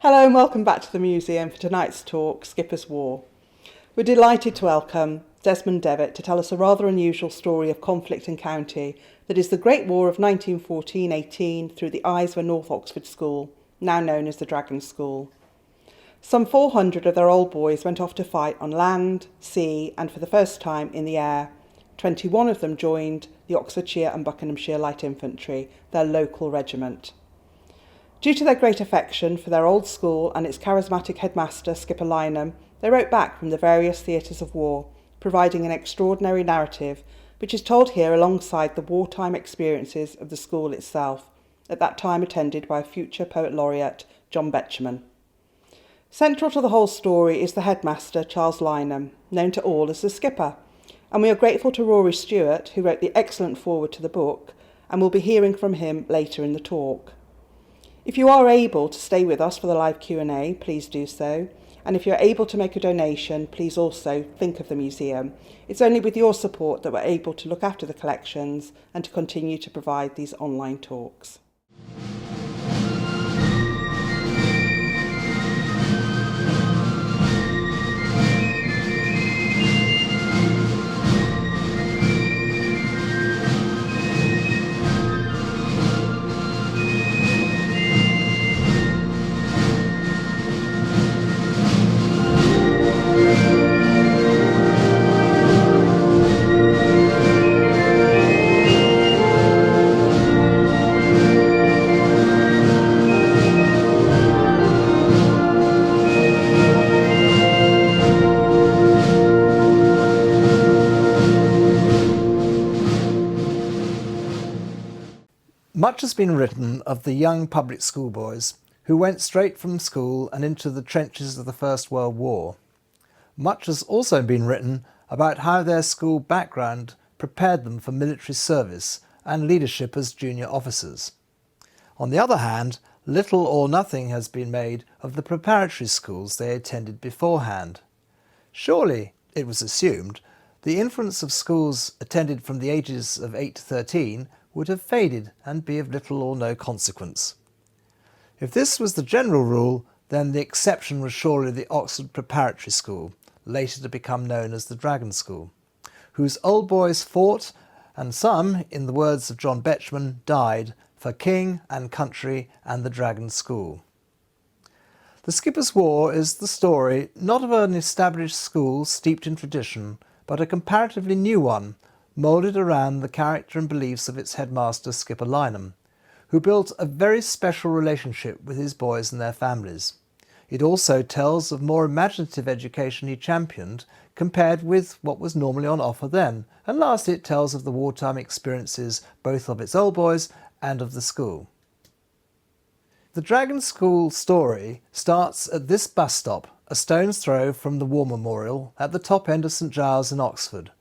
Hello and welcome back to the museum for tonight's talk, Skipper's War. We're delighted to welcome Desmond Devitt to tell us a rather unusual story of conflict and county that is the Great War of 1914-18 through the eyes of a North Oxford school, now known as the Dragon School. Some 400 of their old boys went off to fight on land, sea and for the first time in the air. 21 of them joined the Oxfordshire and Buckinghamshire Light Infantry, their local regiment. Due to their great affection for their old school and its charismatic headmaster, Skipper Lynam, they wrote back from the various theatres of war, providing an extraordinary narrative, which is told here alongside the wartime experiences of the school itself, at that time attended by future Poet Laureate John Betjeman. Central to the whole story is the headmaster, Charles Lynam, known to all as the Skipper, and we are grateful to Rory Stewart, who wrote the excellent foreword to the book, and we'll be hearing from him later in the talk. If you are able to stay with us for the live Q&A, please do so. And if you're able to make a donation, please also think of the museum. It's only with your support that we're able to look after the collections and to continue to provide these online talks. Much has been written of the young public school boys who went straight from school and into the trenches of the First World War. Much has also been written about how their school background prepared them for military service and leadership as junior officers. On the other hand, little or nothing has been made of the preparatory schools they attended beforehand. Surely, it was assumed, the influence of schools attended from the ages of 8 to 13 would have faded and be of little or no consequence. If this was the general rule, then the exception was surely the Oxford Preparatory School, later to become known as the Dragon School, whose old boys fought and some, in the words of John Betjeman, died for king and country and the Dragon School. The Skipper's War is the story not of an established school steeped in tradition, but a comparatively new one, moulded around the character and beliefs of its headmaster Skipper Lynam, who built a very special relationship with his boys and their families. It also tells of more imaginative education he championed compared with what was normally on offer then, and lastly it tells of the wartime experiences both of its old boys and of the school. The Dragon School story starts at this bus stop, a stone's throw from the War Memorial at the top end of St Giles in Oxford.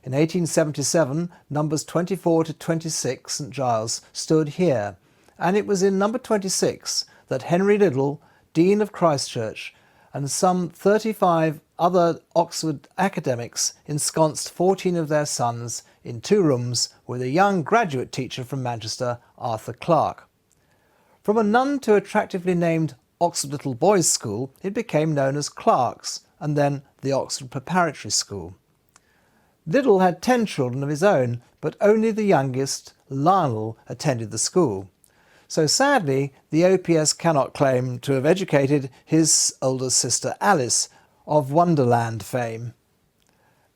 In 1877, numbers 24 to 26 St Giles stood here, and it was in number 26 that Henry Liddell, Dean of Christ Church, and some 35 other Oxford academics ensconced 14 of their sons in 2 rooms with a young graduate teacher from Manchester, Arthur Clarke. From a none too attractively named Oxford Little Boys' School, it became known as Clarke's, and then the Oxford Preparatory School. Liddell had 10 children of his own, but only the youngest, Lionel, attended the school. So sadly, the OPS cannot claim to have educated his older sister Alice, of Wonderland fame.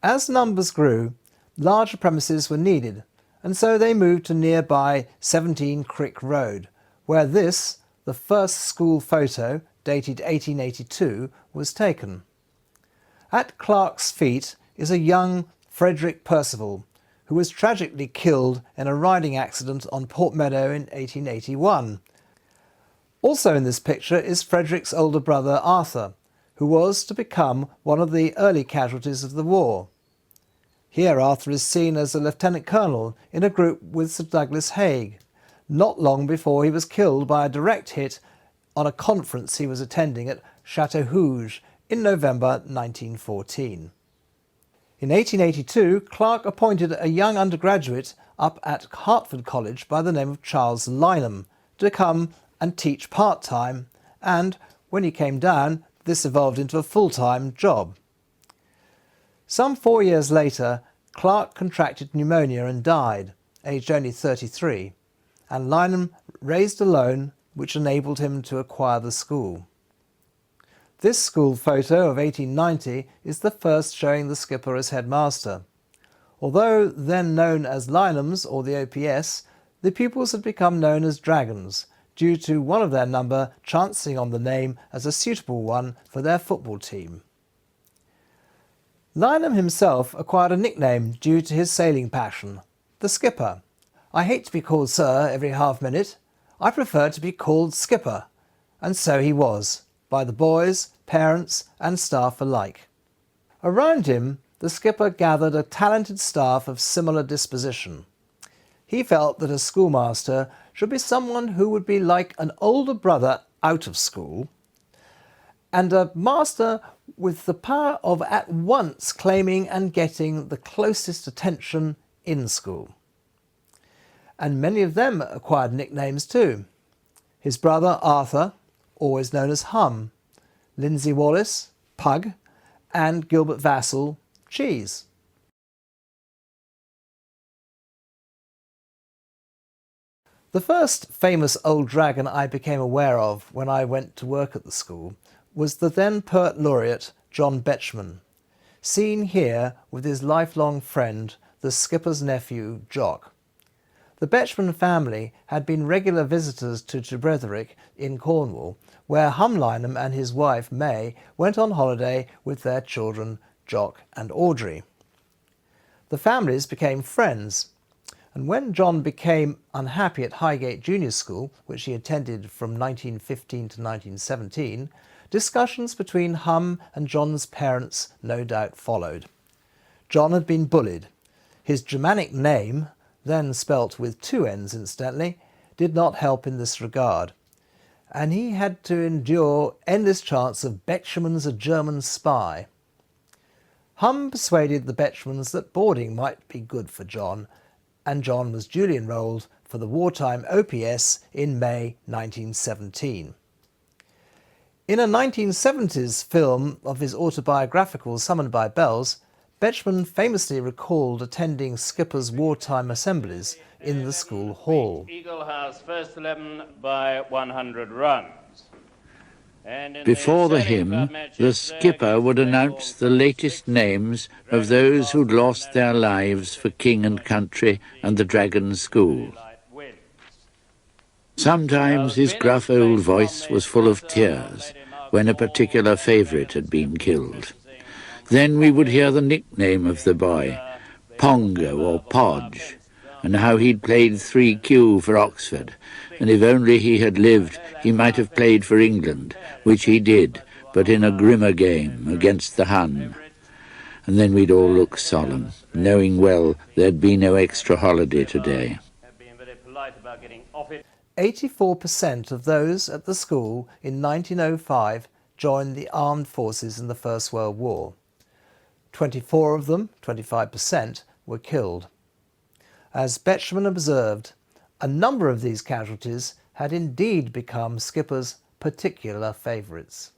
As numbers grew, larger premises were needed, and so they moved to nearby 17 Crick Road, where this, the first school photo, dated 1882, was taken. At Clarke's feet is a young Frederick Percival, who was tragically killed in a riding accident on Port Meadow in 1881. Also in this picture is Frederick's older brother Arthur, who was to become one of the early casualties of the war. Here Arthur is seen as a lieutenant colonel in a group with Sir Douglas Haig, not long before he was killed by a direct hit on a conference he was attending at Chateau Houge in November 1914. In 1882, Clarke appointed a young undergraduate up at Hertford College by the name of Charles Lynam to come and teach part-time and, When he came down, this evolved into a full-time job. Some 4 years later, Clark contracted pneumonia and died, aged only 33, and Lynam raised a loan which enabled him to acquire the school. This school photo of 1890 is the first showing the skipper as headmaster. Although then known as Lynams or the OPS, the pupils had become known as Dragons, due to one of their number chancing on the name as a suitable one for their football team. Lynam himself acquired a nickname due to his sailing passion, the Skipper. "I hate to be called sir every half-minute. I prefer to be called Skipper." And so he was, by the boys, parents and staff alike. Around him, the skipper gathered a talented staff of similar disposition. He felt that a schoolmaster should be someone who would be like an older brother out of school, and a master with the power of at once claiming and getting the closest attention in school. And many of them acquired nicknames too. His brother Arthur, always known as Hum, Lindsay Wallace, Pug, and Gilbert Vassall, Cheese. The first famous old dragon I became aware of when I went to work at the school was the then Poet Laureate John Betjeman, seen here with his lifelong friend, the skipper's nephew, Jock. The Betjeman family had been regular visitors to Tragically in Cornwall, where Hum Lynam and his wife May went on holiday with their children Jock and Audrey. The families became friends, and when John became unhappy at Highgate Junior School, which he attended from 1915 to 1917, discussions between Hum and John's parents no doubt followed. John had been bullied. His Germanic name, then spelt with 2 N's incidentally, did not help in this regard, and he had to endure endless chants of "Betjeman's a German spy." Hum persuaded the Betjemans that boarding might be good for John, and John was duly enrolled for the wartime OPS in May 1917. In a 1970s film of his autobiographical Summoned by Bells, Betjeman famously recalled attending Skipper's wartime assemblies in the school hall. Eagle House first 11 by 100 runs. Before the hymn, the skipper would announce the latest names of those who'd lost their lives for king and country and the Dragon School. Sometimes his gruff old voice was full of tears when a particular favourite had been killed. Then we would hear the nickname of the boy, Pongo or Podge, and how he'd played 3Q for Oxford, and if only he had lived, he might have played for England, which he did, but in a grimmer game against the Hun. And then we'd all look solemn, knowing well there'd be no extra holiday today. 84% of those at the school in 1905 joined the armed forces in the First World War. 24 of them, 25%, were killed. As Betjeman observed, a number of these casualties had indeed become Skipper's particular favourites.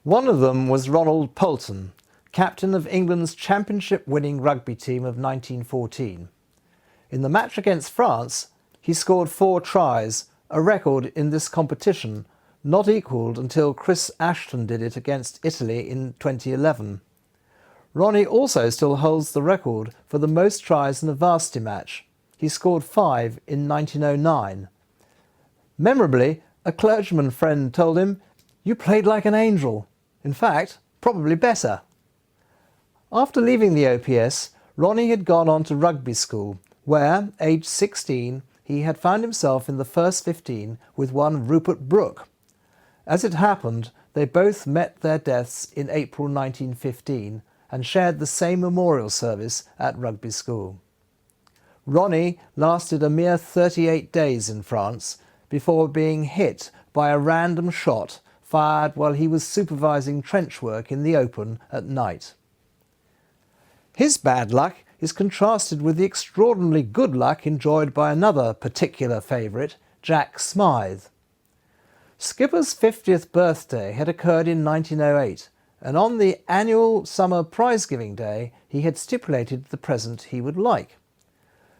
One of them was Ronald Poulton, captain of England's championship-winning rugby team of 1914. In the match against France, he scored 4 tries, a record in this competition, not equalled until Chris Ashton did it against Italy in 2011. Ronnie also still holds the record for the most tries in a varsity match. He scored 5 in 1909. Memorably, a clergyman friend told him, "You played like an angel. In fact, probably better." After leaving the OPS, Ronnie had gone on to rugby school, where, aged 16, he had found himself in the first 15 with one Rupert Brooke. As it happened, they both met their deaths in April 1915 and shared the same memorial service at rugby school. Ronnie lasted a mere 38 days in France before being hit by a random shot fired while he was supervising trench work in the open at night. His bad luck is contrasted with the extraordinarily good luck enjoyed by another particular favourite, Jack Smythe. Skipper's 50th birthday had occurred in 1908, and on the annual summer prize-giving day he had stipulated the present he would like.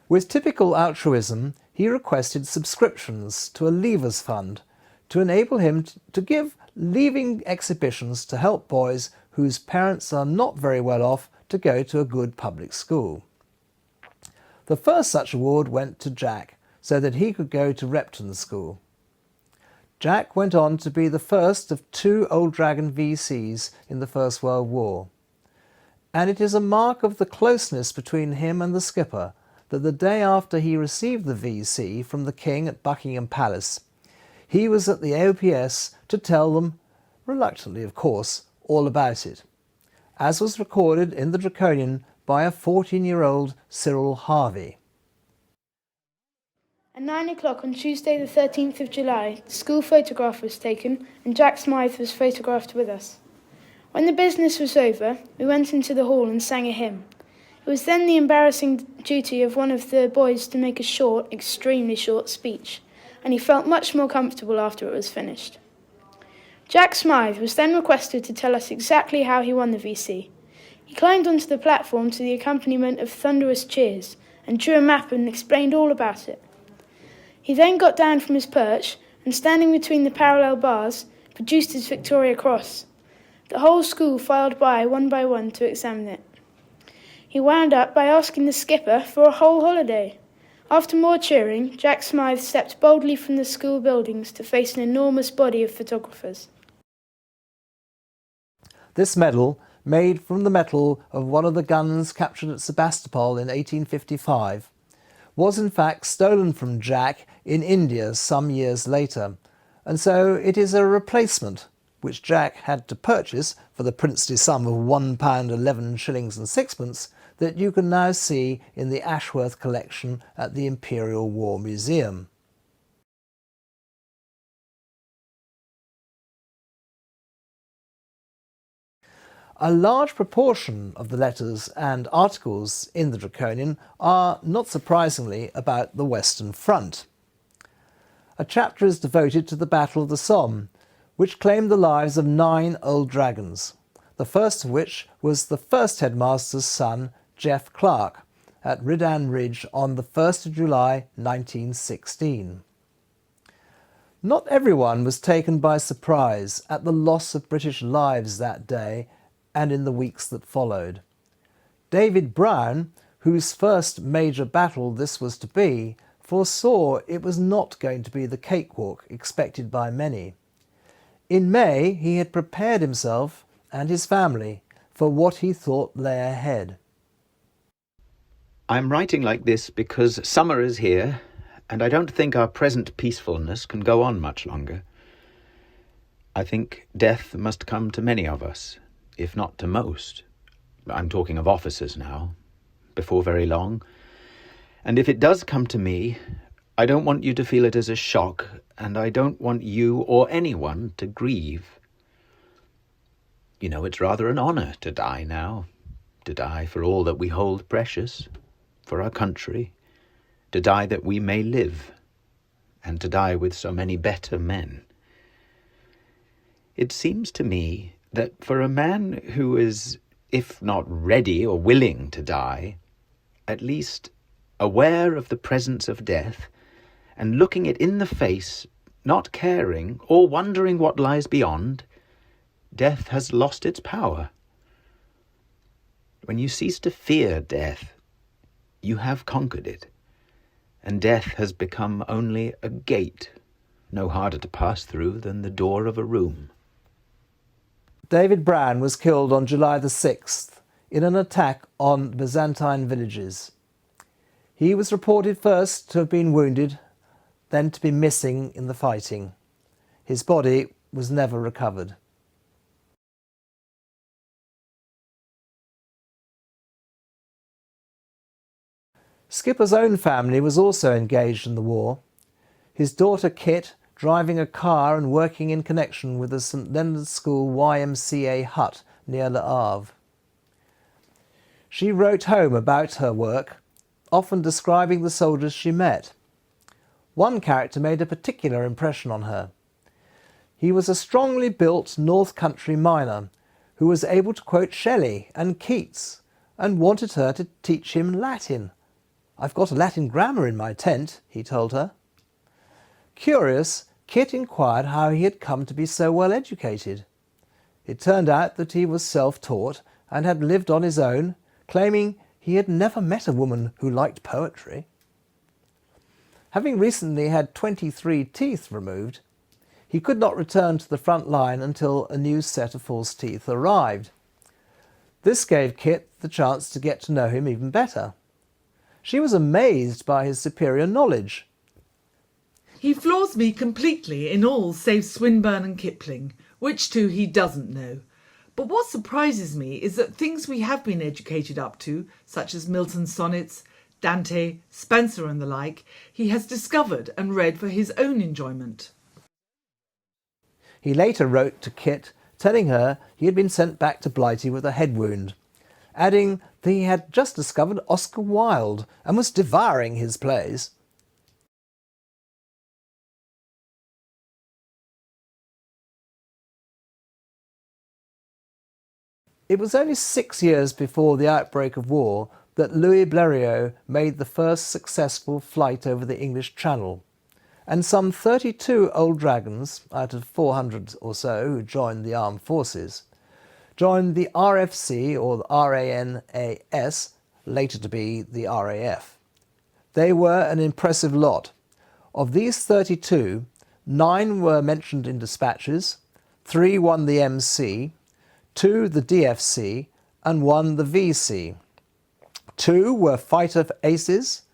With typical altruism, he requested subscriptions to a leavers fund to enable him to give leaving exhibitions to help boys whose parents are not very well off to go to a good public school. The first such award went to Jack, so that he could go to Repton School. Jack went on to be the first of 2 Old Dragon VCs in the First World War, and it is a mark of the closeness between him and the skipper that the day after he received the VC from the King at Buckingham Palace, he was at the OPS to tell them, reluctantly of course, all about it, as was recorded in the Draconian by a 14-year-old Cyril Harvey. At 9 o'clock on Tuesday the 13th of July, the school photograph was taken and Jack Smythe was photographed with us. When the business was over, we went into the hall and sang a hymn. It was then the embarrassing duty of one of the boys to make a short, extremely short speech, and he felt much more comfortable after it was finished. Jack Smythe was then requested to tell us exactly how he won the VC. He climbed onto the platform to the accompaniment of thunderous cheers and drew a map and explained all about it. He then got down from his perch and, standing between the parallel bars, produced his Victoria Cross. The whole school filed by one to examine it. He wound up by asking the skipper for a whole holiday. After more cheering, Jack Smythe stepped boldly from the school buildings to face an enormous body of photographers. This medal, made from the metal of one of the guns captured at Sebastopol in 1855, was in fact stolen from Jack in India some years later, and so it is a replacement which Jack had to purchase for the princely sum of £1 11 shillings and sixpence that you can now see in the Ashworth collection at the Imperial War Museum. A large proportion of the letters and articles in the Draconian are, not surprisingly, about the Western Front. A chapter is devoted to the Battle of the Somme, which claimed the lives of 9 old dragons, the first of which was the first headmaster's son, Jeff Clark, at Redan Ridge on the 1st of July 1916. Not everyone was taken by surprise at the loss of British lives that day and in the weeks that followed. David Brown, whose first major battle this was to be, foresaw it was not going to be the cakewalk expected by many. In May, he had prepared himself and his family for what he thought lay ahead. I'm writing like this because summer is here, and I don't think our present peacefulness can go on much longer. I think death must come to many of us, if not to most. I'm talking of officers now, before very long. And if it does come to me, I don't want you to feel it as a shock, and I don't want you or anyone to grieve. You know, it's rather an honour to die now, to die for all that we hold precious, for our country, to die that we may live, and to die with so many better men. It seems to me that for a man who is, if not ready or willing to die, at least aware of the presence of death, and looking it in the face, not caring or wondering what lies beyond, death has lost its power. When you cease to fear death, you have conquered it, and death has become only a gate, no harder to pass through than the door of a room. David Brown was killed on July the 6th in an attack on Byzantine villages. He was reported first to have been wounded, then to be missing in the fighting. His body was never recovered. Skipper's own family was also engaged in the war. His daughter Kit driving a car and working in connection with the St Leonard's School YMCA hut near Le Havre. She wrote home about her work, often describing the soldiers she met. One character made a particular impression on her. He was a strongly built North Country miner who was able to quote Shelley and Keats and wanted her to teach him Latin. "I've got a Latin grammar in my tent," he told her. Curious, Kit inquired how he had come to be so well educated. It turned out that he was self-taught and had lived on his own, claiming he had never met a woman who liked poetry. Having recently had 23 teeth removed, he could not return to the front line until a new set of false teeth arrived. This gave Kit the chance to get to know him even better. She was amazed by his superior knowledge. "He floors me completely in all save Swinburne and Kipling, which two he doesn't know. But what surprises me is that things we have been educated up to, such as Milton's sonnets, Dante, Spenser and the like, he has discovered and read for his own enjoyment." He later wrote to Kit, telling her he had been sent back to Blighty with a head wound, adding that he had just discovered Oscar Wilde and was devouring his plays. It was only 6 years before the outbreak of war that Louis Blériot made the first successful flight over the English Channel, and some 32 old dragons, out of 400 or so who joined the armed forces, joined the RFC, or the RANAS, later to be the RAF. They were an impressive lot. Of these 32, 9 were mentioned in dispatches, 3 won the MC, 2 the DFC, and 1 the VC. 2 were fighter aces,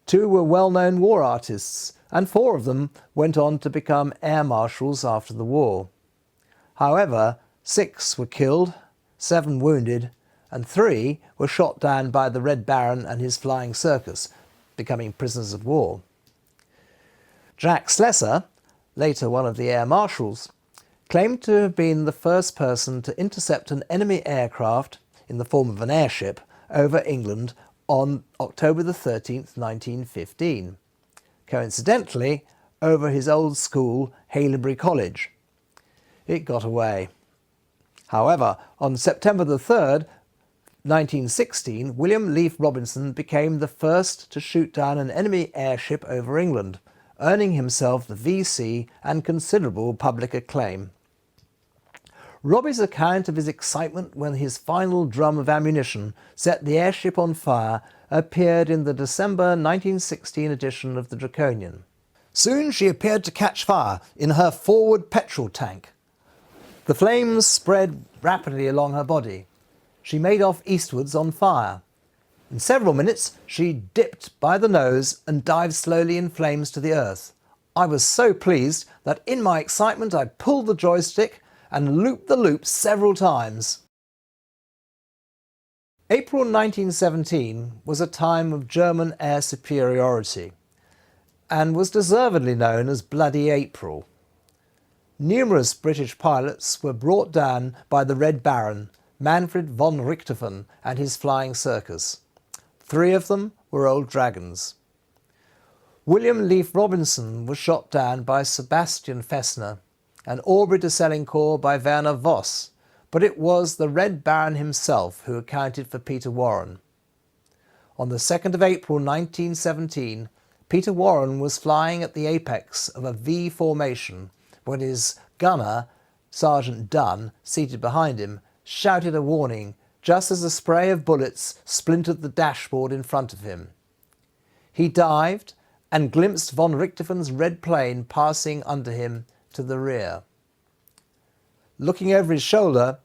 2 were well-known war artists, and 4 of them went on to become air marshals after the war. However, 6 were killed, 7 wounded, and 3 were shot down by the Red Baron and his Flying Circus, becoming prisoners of war. Jack Slessor, later one of the air marshals, claimed to have been the first person to intercept an enemy aircraft, in the form of an airship, over England on October the 13th, 1915. Coincidentally, over his old school, Haileybury College. It got away. However, on September the 3rd, 1916, William Leaf Robinson became the first to shoot down an enemy airship over England, earning himself the VC and considerable public acclaim. Robbie's account of his excitement when his final drum of ammunition set the airship on fire appeared in the December 1916 edition of the Draconian. Soon she appeared to catch fire in her forward petrol tank. The flames spread rapidly along her body. She made off eastwards on fire. In several minutes she dipped by the nose and dived slowly in flames to the earth. I was so pleased that in my excitement I pulled the joystick and looped the loop several times. April 1917 was a time of German air superiority and was deservedly known as Bloody April. Numerous British pilots were brought down by the Red Baron, Manfred von Richthofen, and his Flying Circus. 3 of them were old dragons. William Leaf Robinson was shot down by Sebastian Fessner, and Aubrey de Selincourt by Werner Voss, but it was the Red Baron himself who accounted for Peter Warren. On the 2nd of April 1917, Peter Warren was flying at the apex of a V formation when his gunner, Sergeant Dunn, seated behind him, shouted a warning just as a spray of bullets splintered the dashboard in front of him. He dived and glimpsed von Richthofen's red plane passing under him to the rear. Looking over his shoulder,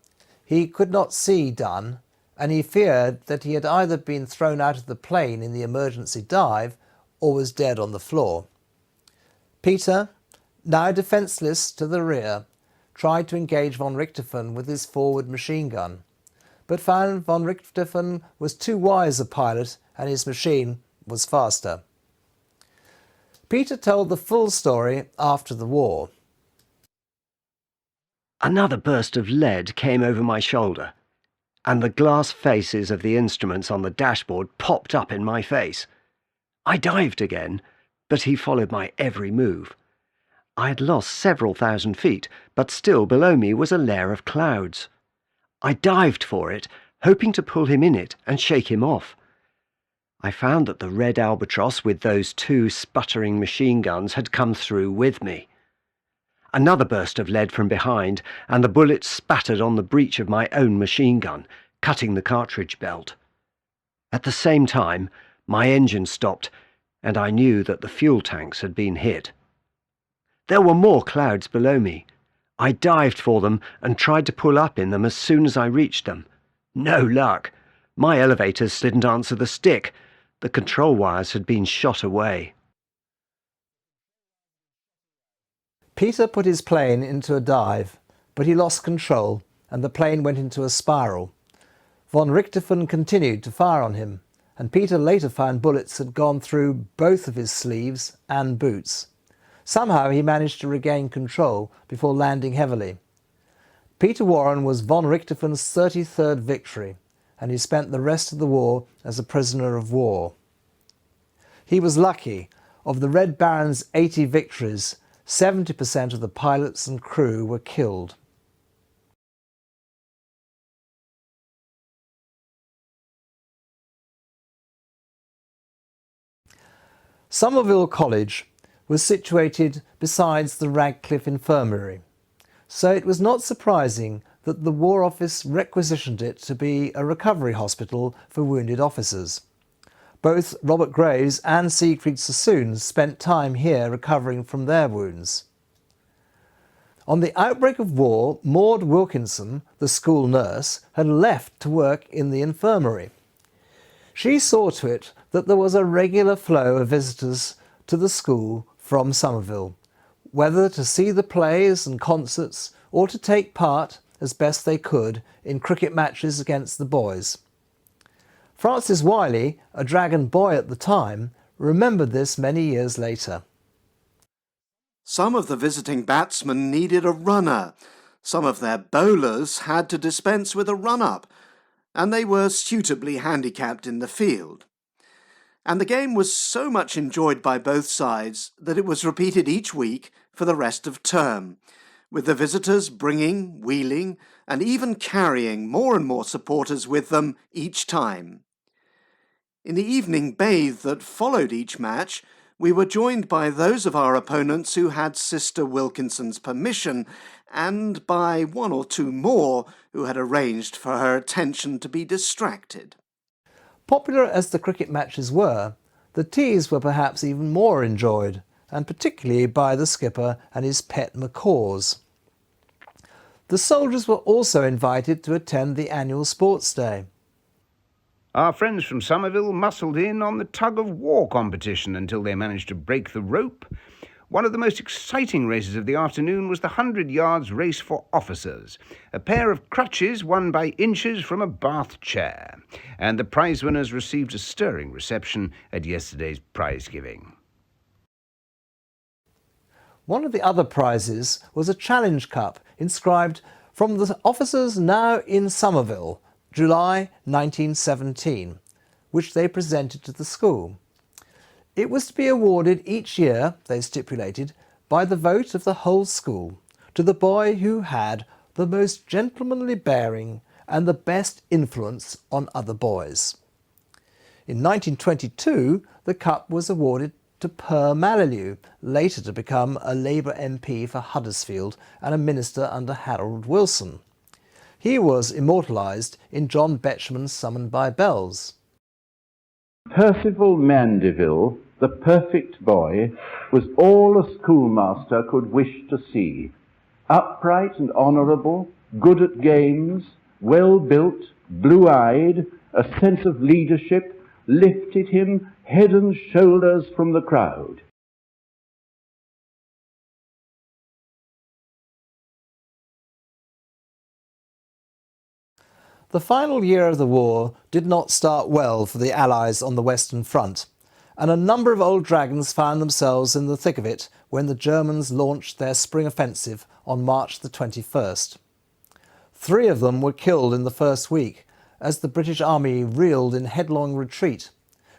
he could not see Dunn, and he feared that he had either been thrown out of the plane in the emergency dive or was dead on the floor. Peter, now defenceless to the rear, tried to engage von Richthofen with his forward machine gun, but found von Richthofen was too wise a pilot and his machine was faster. Peter told the full story after the war. Another burst of lead came over my shoulder, and the glass faces of the instruments on the dashboard popped up in my face. I dived again, but he followed my every move. I had lost several thousand feet, but still below me was a layer of clouds. I dived for it, hoping to pull him in it and shake him off. I found that the red albatross with those 2 sputtering machine guns had come through with me. Another burst of lead from behind, and the bullet spattered on the breech of my own machine gun, cutting the cartridge belt. At the same time, my engine stopped, and I knew that the fuel tanks had been hit. There were more clouds below me. I dived for them and tried to pull up in them as soon as I reached them. No luck. My elevators didn't answer the stick. The control wires had been shot away. Peter put his plane into a dive, but he lost control and the plane went into a spiral. Von Richthofen continued to fire on him, and Peter later found bullets had gone through both of his sleeves and boots. Somehow he managed to regain control before landing heavily. Peter Warren was von Richthofen's 33rd victory, and he spent the rest of the war as a prisoner of war. He was lucky. Of the Red Baron's 80 victories, 70% of the pilots and crew were killed. Somerville College was situated besides the Radcliffe Infirmary, so it was not surprising that the War Office requisitioned it to be a recovery hospital for wounded officers. Both Robert Graves and Siegfried Sassoon spent time here recovering from their wounds. On the outbreak of war, Maud Wilkinson, the school nurse, had left to work in the infirmary. She saw to it that there was a regular flow of visitors to the school from Somerville, whether to see the plays and concerts or to take part, as best they could, in cricket matches against the boys. Francis Wiley, a Dragon boy at the time, remembered this many years later. Some of the visiting batsmen needed a runner. Some of their bowlers had to dispense with a run-up, and they were suitably handicapped in the field. And the game was so much enjoyed by both sides that it was repeated each week for the rest of term, with the visitors bringing, wheeling, and even carrying more and more supporters with them each time. In the evening bathe that followed each match, we were joined by those of our opponents who had Sister Wilkinson's permission, and by 1 or 2 more who had arranged for her attention to be distracted. Popular as the cricket matches were, the teas were perhaps even more enjoyed, and particularly by the skipper and his pet macaws. The soldiers were also invited to attend the annual sports day. Our friends from Somerville muscled in on the tug-of-war competition until they managed to break the rope. One of the most exciting races of the afternoon was the 100 yards race for officers, a pair of crutches won by inches from a bath chair, and the prize winners received a stirring reception at yesterday's prize giving. One of the other prizes was a challenge cup inscribed "From the officers now in Somerville, July 1917, which they presented to the school. It was to be awarded each year, they stipulated, by the vote of the whole school, to the boy who had the most gentlemanly bearing and the best influence on other boys. In 1922, the cup was awarded to Per Mallalieu, later to become a Labour MP for Huddersfield and a minister under Harold Wilson. He was immortalised in John Betjeman's Summoned by Bells. Percival Mandeville, the perfect boy, was all a schoolmaster could wish to see. Upright and honourable, good at games, well-built, blue-eyed, a sense of leadership lifted him head and shoulders from the crowd. The final year of the war did not start well for the Allies on the Western Front, and a number of old dragons found themselves in the thick of it when the Germans launched their spring offensive on March the 21st. 3 of them were killed in the first week as the British Army reeled in headlong retreat,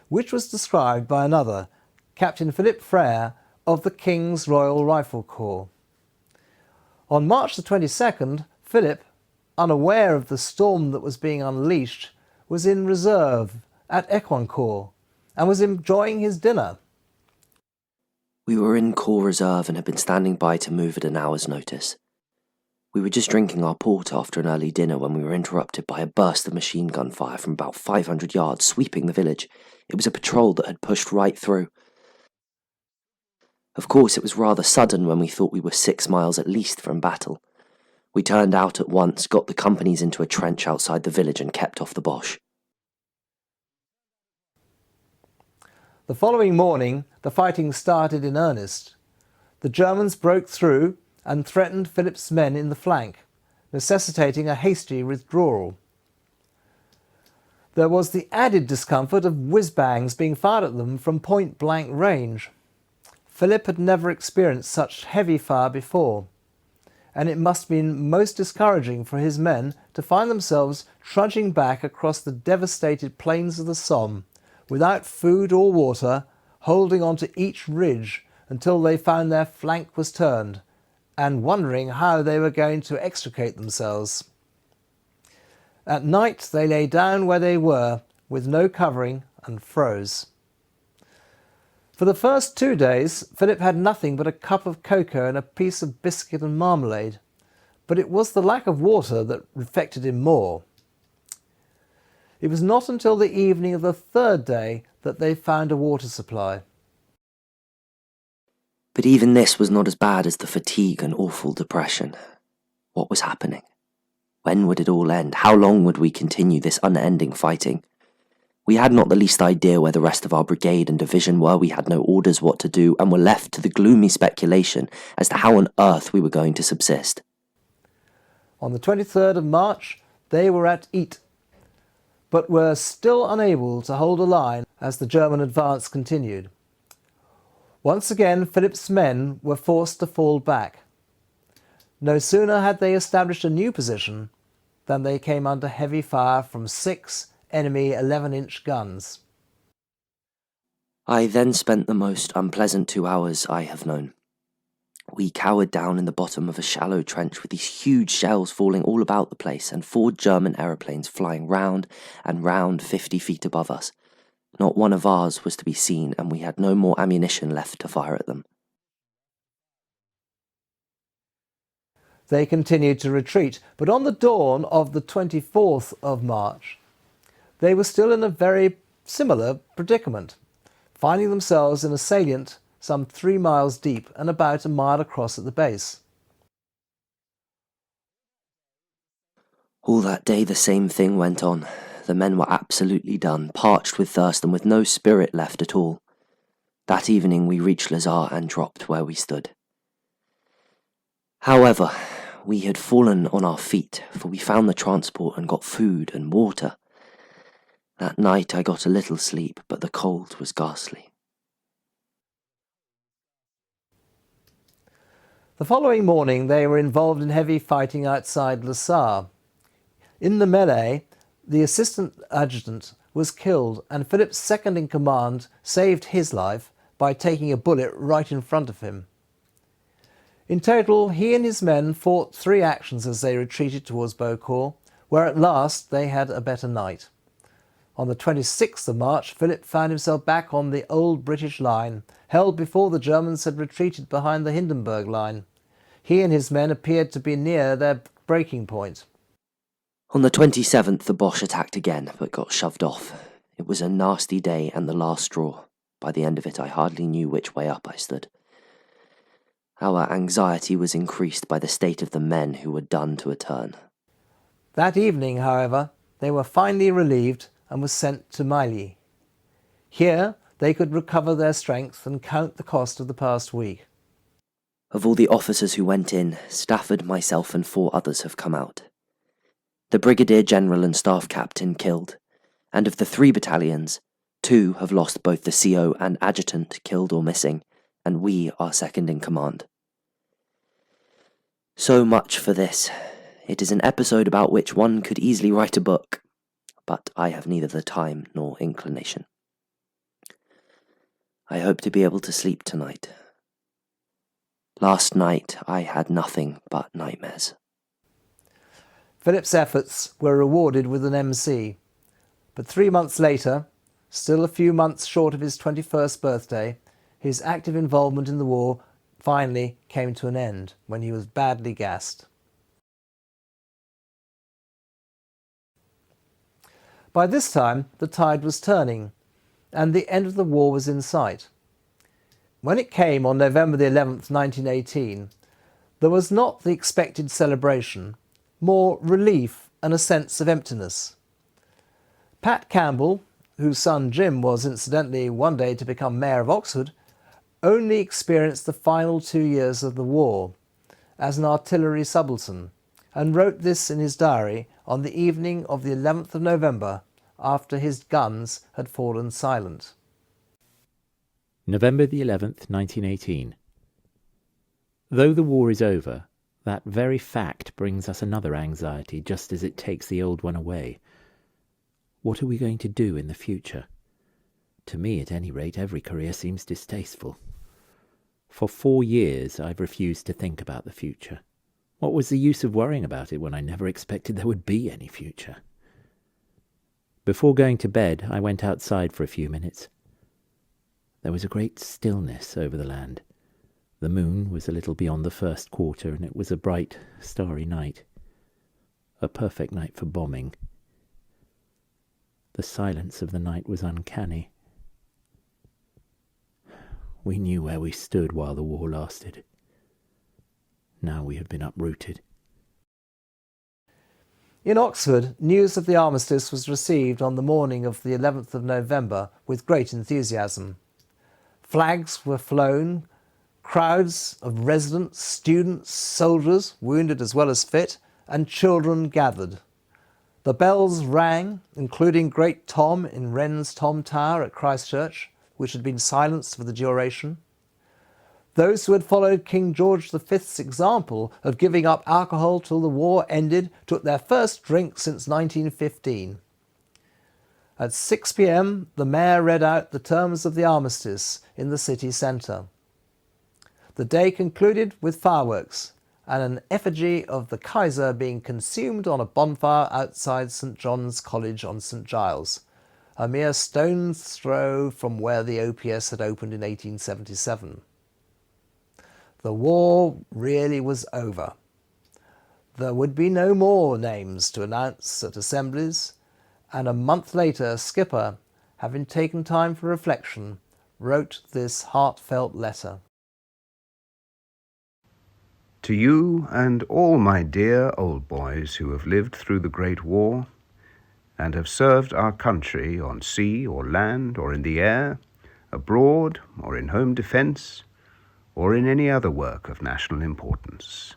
which was described by another, Captain Philip Frere, of the King's Royal Rifle Corps. On March the 22nd, Philip, unaware of the storm that was being unleashed, was in reserve at Equancourt and was enjoying his dinner. We were in Corps Reserve and had been standing by to move at an hour's notice. We were just drinking our port after an early dinner when we were interrupted by a burst of machine gun fire from about 500 yards, sweeping the village. It was a patrol that had pushed right through. Of course, it was rather sudden when we thought we were 6 miles at least from battle. We turned out at once, got the companies into a trench outside the village and kept off the Boche. The following morning, the fighting started in earnest. The Germans broke through and threatened Philip's men in the flank, necessitating a hasty withdrawal. There was the added discomfort of whiz-bangs being fired at them from point-blank range. Philip had never experienced such heavy fire before, and it must have been most discouraging for his men to find themselves trudging back across the devastated plains of the Somme, without food or water, holding on to each ridge until they found their flank was turned, and wondering how they were going to extricate themselves. At night they lay down where they were, with no covering, and froze. For the first 2 days, Philip had nothing but a cup of cocoa and a piece of biscuit and marmalade, but it was the lack of water that affected him more. It was not until the evening of the 3rd day that they found a water supply. But even this was not as bad as the fatigue and awful depression. What was happening? When would it all end? How long would we continue this unending fighting? We had not the least idea where the rest of our brigade and division were. We had no orders what to do, and were left to the gloomy speculation as to how on earth we were going to subsist. On the 23rd of March, they were at Ypres, but were still unable to hold a line as the German advance continued. Once again, Philip's men were forced to fall back. No sooner had they established a new position than they came under heavy fire from 6 enemy 11-inch guns. I then spent the most unpleasant 2 hours I have known. We cowered down in the bottom of a shallow trench with these huge shells falling all about the place and 4 German aeroplanes flying round and round 50 feet above us. Not one of ours was to be seen, and we had no more ammunition left to fire at them. They continued to retreat, but on the dawn of the 24th of March, they were still in a very similar predicament, finding themselves in a salient some 3 miles deep and about a mile across at the base. All that day the same thing went on. The men were absolutely done, parched with thirst and with no spirit left at all. That evening we reached Lazare and dropped where we stood. However, we had fallen on our feet, for we found the transport and got food and water. That night I got a little sleep, but the cold was ghastly. The following morning they were involved in heavy fighting outside Lassar. In the melee, the assistant adjutant was killed, and Philip's second in command saved his life by taking a bullet right in front of him. In total, he and his men fought 3 actions as they retreated towards Beaucourt, where at last they had a better night. On the 26th of March, Philip found himself back on the old British line, held before the Germans had retreated behind the Hindenburg line. He and his men appeared to be near their breaking point. On the 27th the Boche attacked again, but got shoved off. It was a nasty day and the last straw. By the end of it I hardly knew which way up I stood. Our anxiety was increased by the state of the men who were done to a turn. That evening, however, they were finally relieved and were sent to Milly. Here they could recover their strength and count the cost of the past week. Of all the officers who went in, Stafford, myself and 4 others have come out. The Brigadier General and Staff Captain killed, and of the 3 battalions, 2 have lost both the CO and Adjutant killed or missing, and we are second in command. So much for this. It is an episode about which one could easily write a book, but I have neither the time nor inclination. I hope to be able to sleep tonight, Last night I had nothing but nightmares. Philip's efforts were rewarded with an MC, but 3 months later, still a few months short of his 21st birthday, his active involvement in the war finally came to an end when he was badly gassed. By this time, the tide was turning, and the end of the war was in sight. When it came on November the 11th, 1918, there was not the expected celebration, more relief and a sense of emptiness. Pat Campbell, whose son Jim was incidentally one day to become Mayor of Oxford, only experienced the final 2 years of the war as an artillery subaltern, and wrote this in his diary on the evening of the 11th of November after his guns had fallen silent. November the 11th, 1918. Though the war is over, that very fact brings us another anxiety just as it takes the old one away. What are we going to do in the future? To me, at any rate, every career seems distasteful. For 4 years I've refused to think about the future. What was the use of worrying about it when I never expected there would be any future? Before going to bed, I went outside for a few minutes. There was a great stillness over the land. The moon was a little beyond the first quarter, and it was a bright, starry night. A perfect night for bombing. The silence of the night was uncanny. We knew where we stood while the war lasted. Now we have been uprooted. In Oxford, news of the armistice was received on the morning of the 11th of November with great enthusiasm. Flags were flown, crowds of residents, students, soldiers, wounded as well as fit, and children gathered. The bells rang, including Great Tom in Wren's Tom Tower at Christchurch, which had been silenced for the duration. Those who had followed King George V's example of giving up alcohol till the war ended took their first drink since 1915. At 6 p.m, the mayor read out the terms of the armistice in the city centre. The day concluded with fireworks and an effigy of the Kaiser being consumed on a bonfire outside St John's College on St Giles, a mere stone's throw from where the OPS had opened in 1877. The war really was over. There would be no more names to announce at assemblies, and a month later Skipper, having taken time for reflection, wrote this heartfelt letter. To you and all my dear old boys who have lived through the Great War and have served our country on sea or land or in the air, abroad or in home defence, or in any other work of national importance.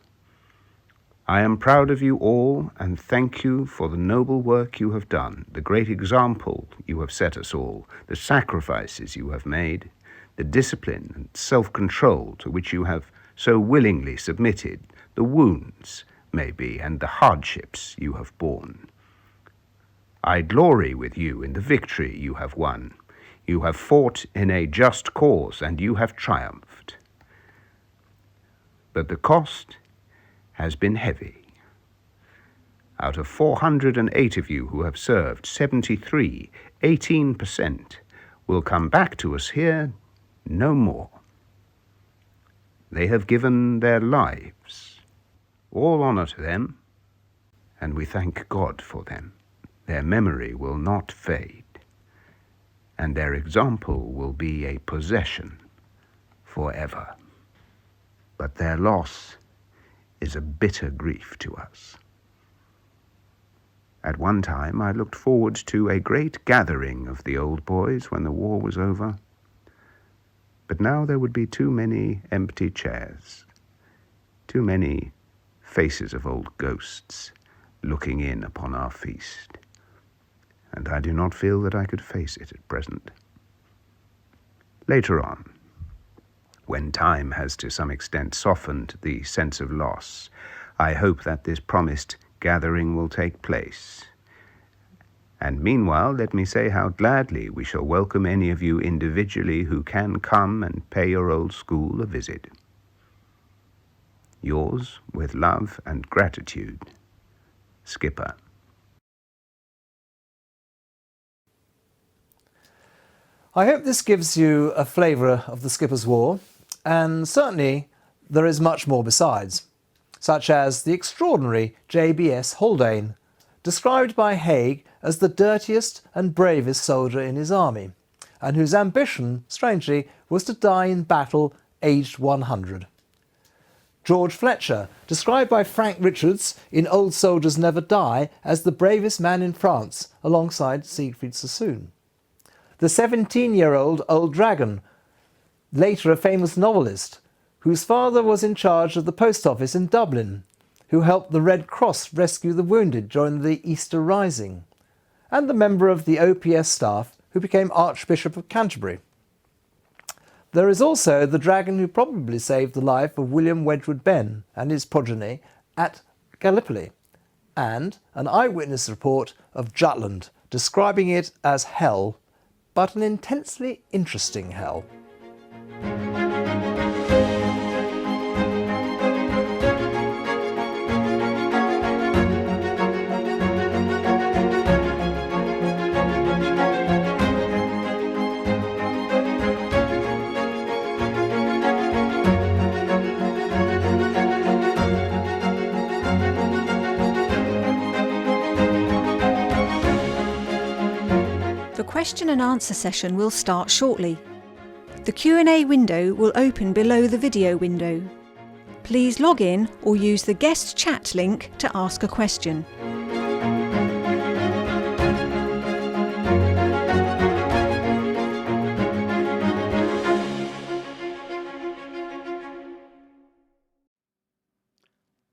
I am proud of you all and thank you for the noble work you have done, the great example you have set us all, the sacrifices you have made, the discipline and self-control to which you have so willingly submitted, the wounds, maybe, and the hardships you have borne. I glory with you in the victory you have won. You have fought in a just cause and you have triumphed. But the cost has been heavy. Out of 408 of you who have served, 73, 18%, will come back to us here no more. They have given their lives. All honor to them, and we thank God for them. Their memory will not fade, and their example will be a possession forever. But their loss is a bitter grief to us. At one time, I looked forward to a great gathering of the old boys when the war was over. But now there would be too many empty chairs, too many faces of old ghosts looking in upon our feast, and I do not feel that I could face it at present. Later on, when time has to some extent softened the sense of loss, I hope that this promised gathering will take place. And meanwhile, let me say how gladly we shall welcome any of you individually who can come and pay your old school a visit. Yours with love and gratitude, Skipper. I hope this gives you a flavour of the Skipper's War, and certainly there is much more besides, such as the extraordinary JBS Haldane, described by Haig as the dirtiest and bravest soldier in his army, and whose ambition, strangely, was to die in battle aged 100. George Fletcher, described by Frank Richards in Old Soldiers Never Die as the bravest man in France, alongside Siegfried Sassoon. The 17-year-old Old Dragon, later a famous novelist, whose father was in charge of the post office in Dublin, who helped the Red Cross rescue the wounded during the Easter Rising, and the member of the OPS staff who became Archbishop of Canterbury. There is also the dragon who probably saved the life of William Wedgwood Benn and his progeny at Gallipoli, and an eyewitness report of Jutland describing it as hell, but an intensely interesting hell. The question and answer session will start shortly. The Q&A window will open below the video window. Please log in or use the guest chat link to ask a question.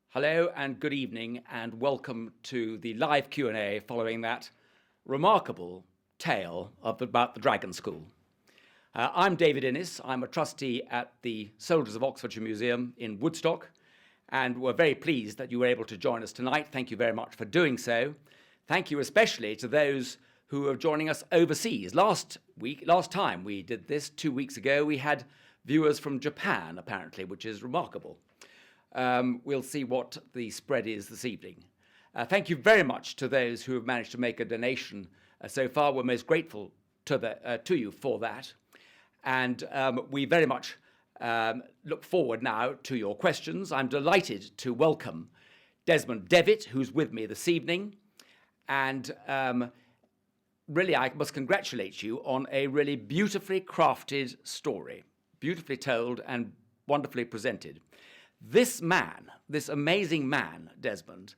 Hello and good evening and welcome to the live Q&A following that remarkable tale about the Dragon School. I'm David Innes. I'm a trustee at the Soldiers of Oxfordshire Museum in Woodstock, and we're very pleased that you were able to join us tonight. Thank you very much for doing so. Thank you especially to those who are joining us overseas. Last time we did this, 2 weeks ago, we had viewers from Japan, apparently, which is remarkable. We'll see what the spread is this evening. Thank you very much to those who have managed to make a donation so far. We're most grateful to you for that. And we very much look forward now to your questions. I'm delighted to welcome Desmond Devitt, who's with me this evening. And really, I must congratulate you on a really beautifully crafted story, beautifully told and wonderfully presented. This man, this amazing man, Desmond,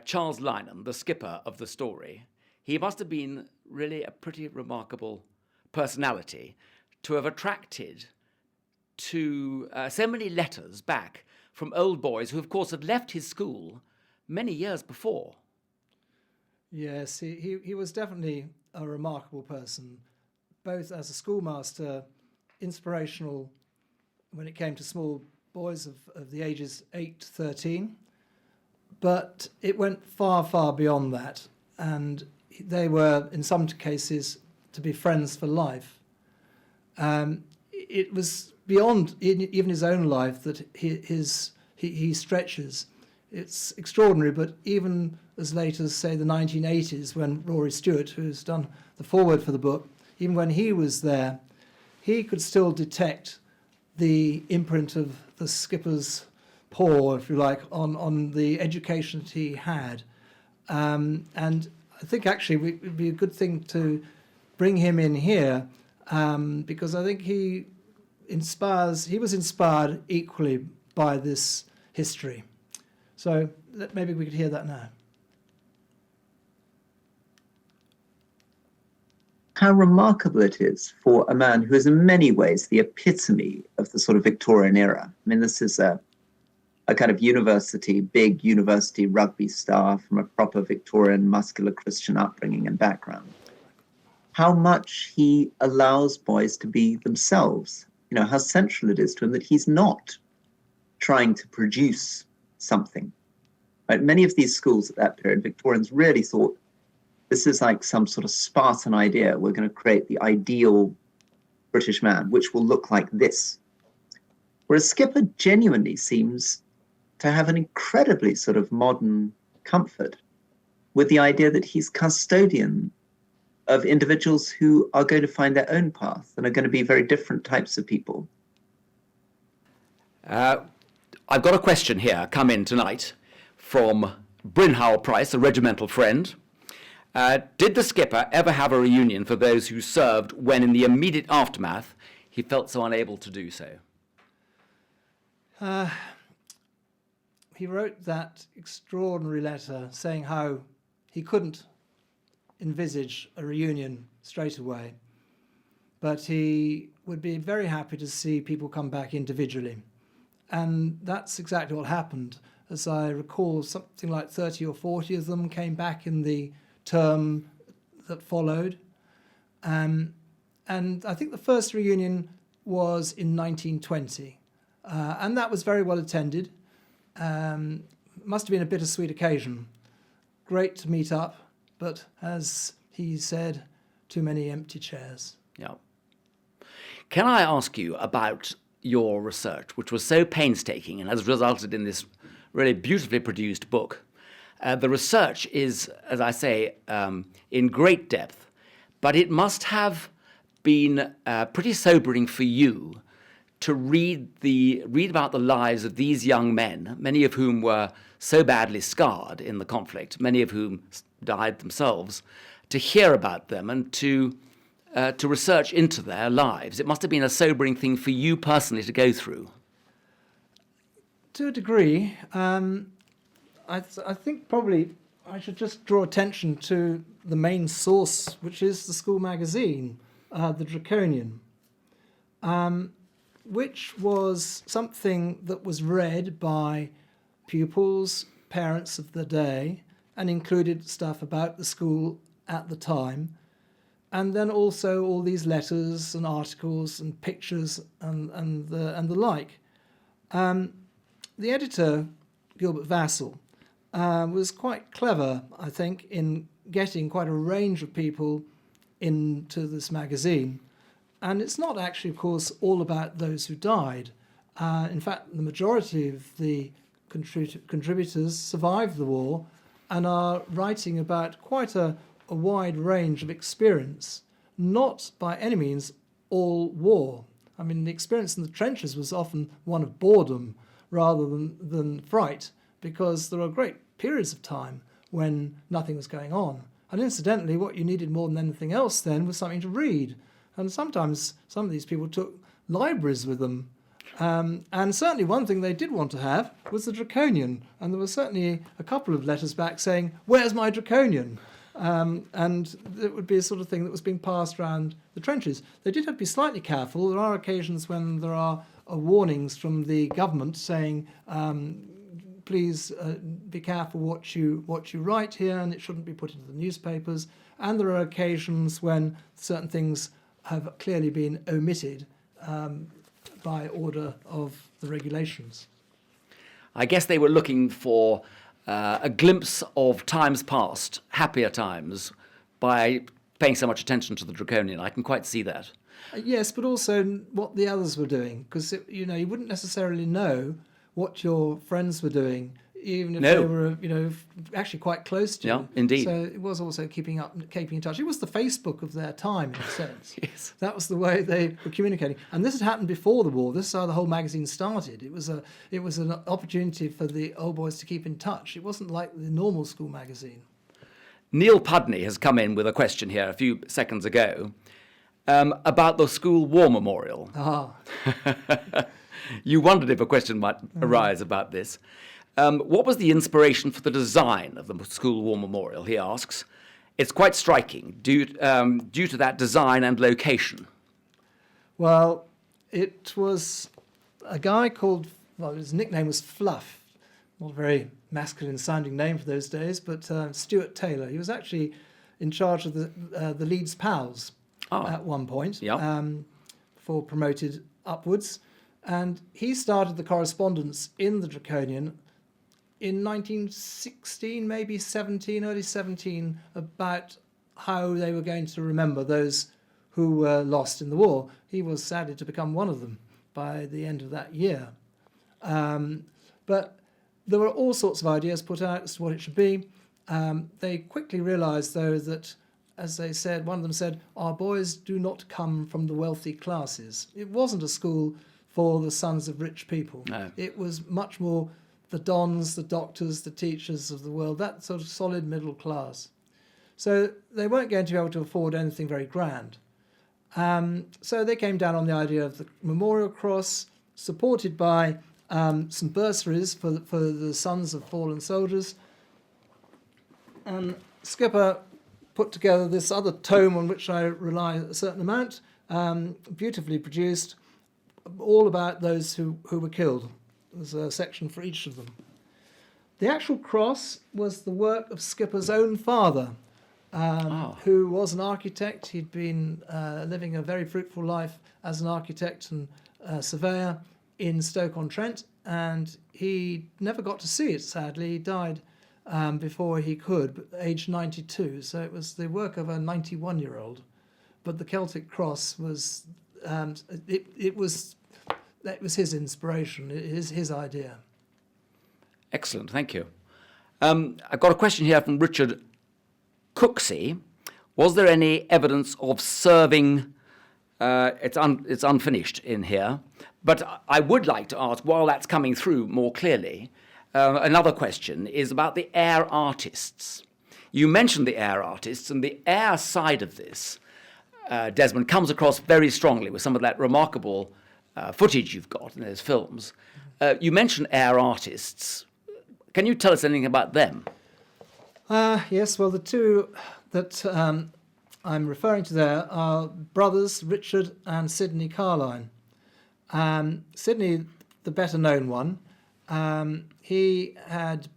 Charles Lynam, the skipper of the story, he must have been really a pretty remarkable personality to have attracted to so many letters back from old boys who, of course, had left his school many years before. Yes, he was definitely a remarkable person, both as a schoolmaster, inspirational when it came to small boys of the ages 8 to 13, but it went far, far beyond that, and they were, in some cases, to be friends for life. It was beyond even his own life that he stretches. It's extraordinary, but even as late as, say, the 1980s, when Rory Stewart, who's done the foreword for the book, even when he was there, he could still detect the imprint of the skipper's paw, if you like, on the education that he had. And I think actually it would be a good thing to bring him in here, because I think he was inspired equally by this history. So maybe we could hear that now. How remarkable it is for a man who is in many ways the epitome of the sort of Victorian era. I mean, this is a kind of big university rugby star from a proper Victorian muscular Christian upbringing and background. How much he allows boys to be themselves, how central it is to him that he's not trying to produce something. Right? Many of these schools at that period, Victorians really thought, this is like some sort of Spartan idea. We're going to create the ideal British man, which will look like this. Whereas Skipper genuinely seems to have an incredibly sort of modern comfort with the idea that he's custodian of individuals who are going to find their own path and are going to be very different types of people. I've got a question here come in tonight from Bryn Howell Price, a regimental friend. Did the skipper ever have a reunion for those who served when in the immediate aftermath he felt so unable to do so? He wrote that extraordinary letter saying how he couldn't envisage a reunion straight away, but he would be very happy to see people come back individually. And that's exactly what happened. As I recall, something like 30 or 40 of them came back in the term that followed. And I think the first reunion was in 1920. And that was very well attended. Must have been a bittersweet occasion. Great to meet up, but as he said, too many empty chairs. Yeah. Can I ask you about your research, which was so painstaking and has resulted in this really beautifully produced book? The research is, as I say, in great depth, but it must have been pretty sobering for you to read about the lives of these young men, many of whom were so badly scarred in the conflict, many of whom died themselves, to hear about them and to research into their lives. It must have been a sobering thing for you personally to go through. To a degree. I think probably I should just draw attention to the main source, which is the school magazine, The Draconian, which was something that was read by pupils, parents of the day, and included stuff about the school at the time. And then also all these letters and articles and pictures and the like. The editor, Gilbert Vassell, was quite clever, I think, in getting quite a range of people into this magazine. And it's not actually, of course, all about those who died. In fact, the majority of the contributors survived the war and are writing about quite a wide range of experience, not by any means all war. I mean, the experience in the trenches was often one of boredom rather than fright, because there are great periods of time when nothing was going on. And incidentally, what you needed more than anything else then was something to read. And sometimes some of these people took libraries with them. And certainly one thing they did want to have was the Draconian. And there was certainly a couple of letters back saying, "Where's my Draconian?" And it would be a sort of thing that was being passed around the trenches. They did have to be slightly careful. There are occasions when there are warnings from the government saying, please be careful what you write here, and it shouldn't be put into the newspapers. And there are occasions when certain things have clearly been omitted by order of the regulations. I guess they were looking for a glimpse of times past, happier times, by paying so much attention to the Draconian. I can quite see that. Yes, but also what the others were doing, because you wouldn't necessarily know what your friends were doing, even if they were actually quite close to you. Yeah, indeed. So it was also keeping in touch. It was the Facebook of their time, in a sense. Yes. That was the way they were communicating. And this had happened before the war. This is how the whole magazine started. It was an opportunity for the old boys to keep in touch. It wasn't like the normal school magazine. Neil Pudney has come in with a question here a few seconds ago about the school war memorial. You wondered if a question might arise about this. What was the inspiration for the design of the school war memorial, he asks. It's quite striking due to that design and location. Well, it was a guy called, his nickname was Fluff. Not a very masculine sounding name for those days, but Stuart Taylor. He was actually in charge of the Leeds Pals at one point, before promoted upwards. And he started the correspondence in the Draconian in 1916, maybe 17, early 17, about how they were going to remember those who were lost in the war. He was sadly to become one of them by the end of that year. But There were all sorts of ideas put out as to what it should be. They quickly realised, though, that, as they said, one of them said, our boys do not come from the wealthy classes. It wasn't a school for the sons of rich people. No. It was much more the dons, the doctors, the teachers of the world, that sort of solid middle class. So they weren't going to be able to afford anything very grand. So they came down on the idea of the Memorial Cross, supported by some bursaries for the sons of fallen soldiers. And Skipper put together this other tome on which I rely a certain amount, beautifully produced, all about those who were killed. There's a section for each of them. The actual cross was the work of Skipper's own father, who was an architect. He'd been living a very fruitful life as an architect and surveyor in Stoke-on-Trent, and he never got to see it, sadly. He died before he could, aged 92, so it was the work of a 91-year-old. But the Celtic cross was, that was his inspiration, his idea. Excellent, thank you. I've got a question here from Richard Cooksey. Was there any evidence of serving? It's unfinished in here, but I would like to ask, while that's coming through more clearly, another question is about the air artists. You mentioned the air artists, and the air side of this, Desmond, comes across very strongly with some of that remarkable footage you've got in those films. You mentioned air artists. Can you tell us anything about them? Yes, well, the two that I'm referring to there are brothers Richard and Sidney Carline. Sidney, the better known one, he had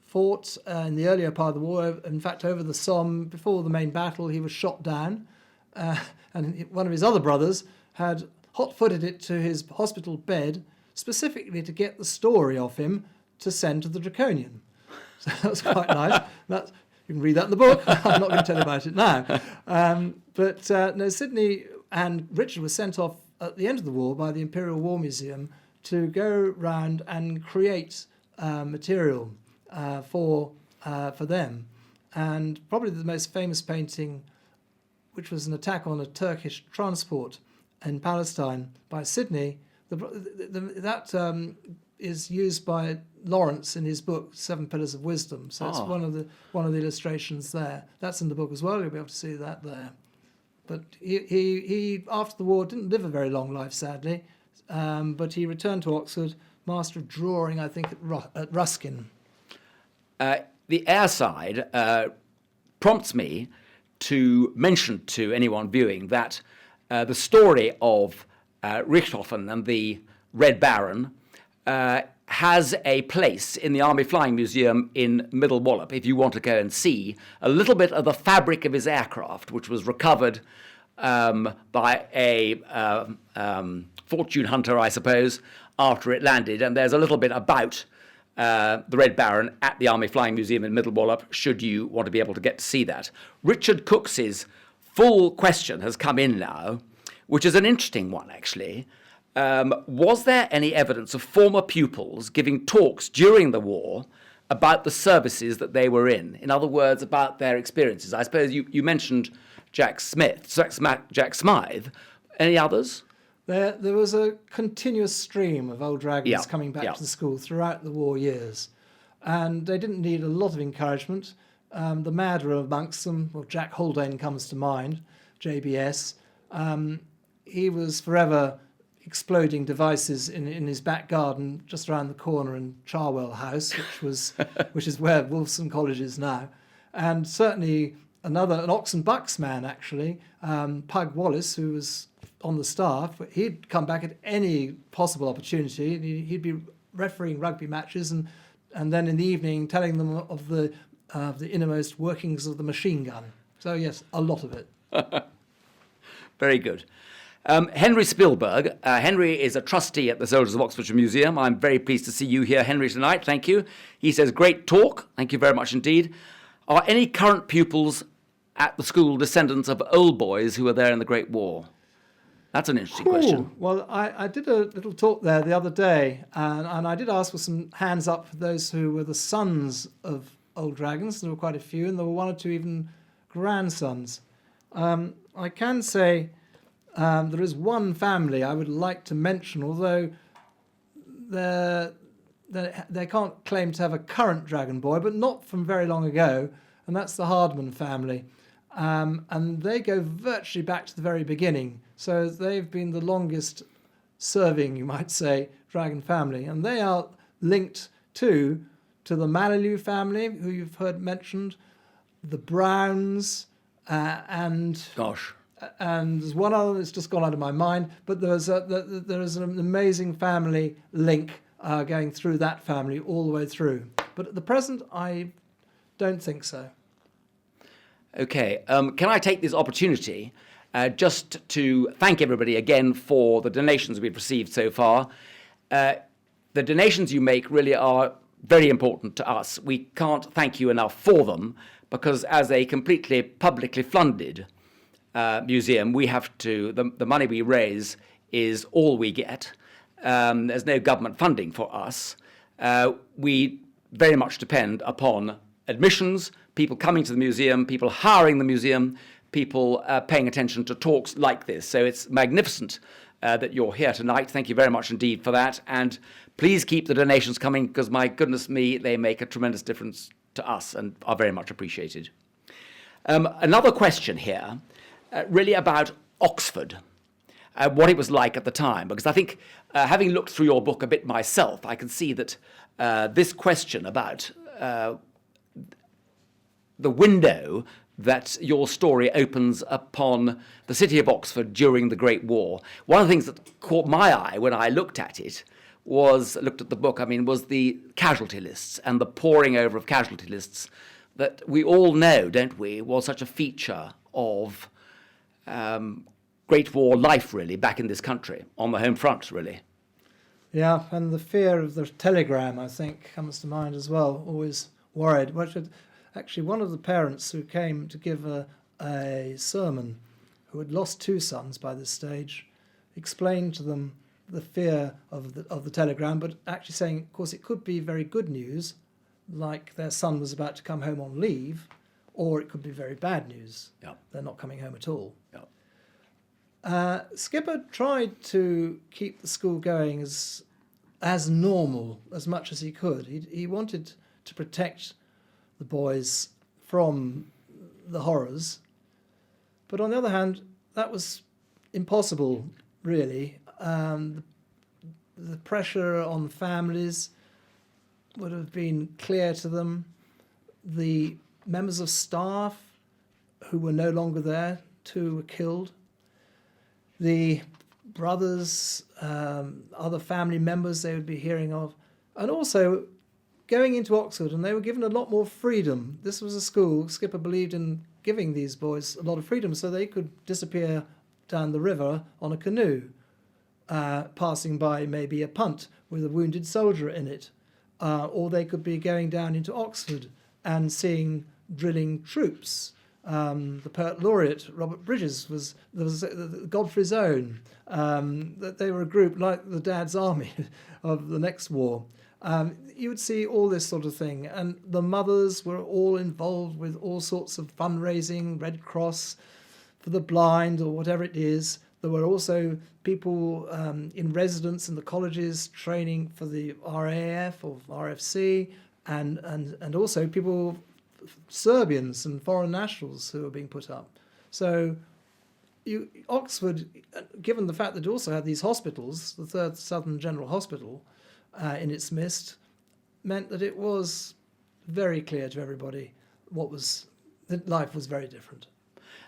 fought in the earlier part of the war, in fact over the Somme. Before the main battle he was shot down, and one of his other brothers had hot-footed it to his hospital bed specifically to get the story of him to send to the Draconian. So that was quite nice. You can read that in the book. I'm not going to tell you about it now. No, Sidney and Richard were sent off at the end of the war by the Imperial War Museum to go round and create material for them. And probably the most famous painting, which was an attack on a Turkish transport in Palestine by Sidney, that is used by Lawrence in his book Seven Pillars of Wisdom. So it's one of the illustrations there. That's in the book as well. You'll be able to see that there. But he after the war didn't live a very long life, sadly. But he returned to Oxford, master of drawing, I think, at Ruskin. The air side prompts me to mention to anyone viewing that the story of Richthofen and the Red Baron has a place in the Army Flying Museum in Middle Wallop if you want to go and see a little bit of the fabric of his aircraft, which was recovered by a fortune hunter, I suppose, after it landed. And there's a little bit about the Red Baron at the Army Flying Museum in Middle Wallop, should you want to be able to get to see that. Richard Cooks's full question has come in now, which is an interesting one, actually. Was there any evidence of former pupils giving talks during the war about the services that they were in? In other words, about their experiences. I suppose you mentioned Jack Smythe. Any others? There was a continuous stream of old dragons coming back to the school throughout the war years. And they didn't need a lot of encouragement. The madder amongst them, well, Jack Haldane comes to mind, JBS. He was forever exploding devices in his back garden just around the corner in Charwell House, which is where Wolfson College is now. And certainly an Ox and Bucks man, actually, Pug Wallace, who was on the staff, he'd come back at any possible opportunity. He'd be refereeing rugby matches and then in the evening telling them of the innermost workings of the machine gun. So yes, a lot of it. Very good. Henry Spielberg. Henry is a trustee at the Soldiers of Oxfordshire Museum. I'm very pleased to see you here, Henry, tonight. Thank you. He says, great talk. Thank you very much indeed. Are any current pupils at the school descendants of old boys who were there in the Great War? That's an interesting question. Well, I did a little talk there the other day, and I did ask for some hands up for those who were the sons of old dragons. There were quite a few, and there were one or two even grandsons. I can say there is one family I would like to mention, although they can't claim to have a current dragon boy, but not from very long ago, and that's the Hardman family. And they go virtually back to the very beginning. So they've been the longest serving, you might say, dragon family. And they are linked to the Malilou family, who you've heard mentioned, the Browns, and... Gosh. And there's one other that's just gone out of my mind, but there is an amazing family link going through that family all the way through. But at the present, I don't think so. Okay, can I take this opportunity just to thank everybody again for the donations we've received so far. The donations you make really are very important to us. We can't thank you enough for them, because as a completely publicly funded museum, we have to, the money we raise is all we get. There's no government funding for us. We very much depend upon admissions, people coming to the museum, people hiring the museum, people paying attention to talks like this. So it's magnificent that you're here tonight. Thank you very much indeed for that. And please keep the donations coming, because my goodness me, they make a tremendous difference to us and are very much appreciated. Another question here, really about Oxford, what it was like at the time, because I think having looked through your book a bit myself, I can see that this question about the window that your story opens upon the city of Oxford during the Great War. One of the things that caught my eye when I looked at it looked at the book, was the casualty lists and the poring over of casualty lists that we all know, don't we, was such a feature of Great War life, really, back in this country, on the home front, really. Yeah, and the fear of the telegram, I think, comes to mind as well, always worried. Actually, one of the parents who came to give a sermon, who had lost two sons by this stage, explained to them the fear of the telegram, but actually saying, of course, it could be very good news, like their son was about to come home on leave, or it could be very bad news. Yeah. They're not coming home at all. Yeah. Skipper tried to keep the school going as normal as much as he could. He wanted to protect the boys from the horrors, but on the other hand, that was impossible, really. The pressure on the families would have been clear to them. The members of staff who were no longer there, two were killed. The brothers, other family members they would be hearing of, and also going into Oxford, and they were given a lot more freedom. This was a school, Skipper believed in giving these boys a lot of freedom, so they could disappear down the river on a canoe, passing by maybe a punt with a wounded soldier in it, or they could be going down into Oxford and seeing drilling troops. The Poet Laureate, Robert Bridges, there was Godfrey's Own. That they were a group like the Dad's Army of the next war. You would see all this sort of thing, and the mothers were all involved with all sorts of fundraising, Red Cross for the blind or whatever it is. There were also people in residence in the colleges training for the RAF or RFC, and also people, Serbians and foreign nationals who were being put up. So Oxford, given the fact that it also had these hospitals, the Third Southern General Hospital in its midst, meant that it was very clear to everybody that life was very different.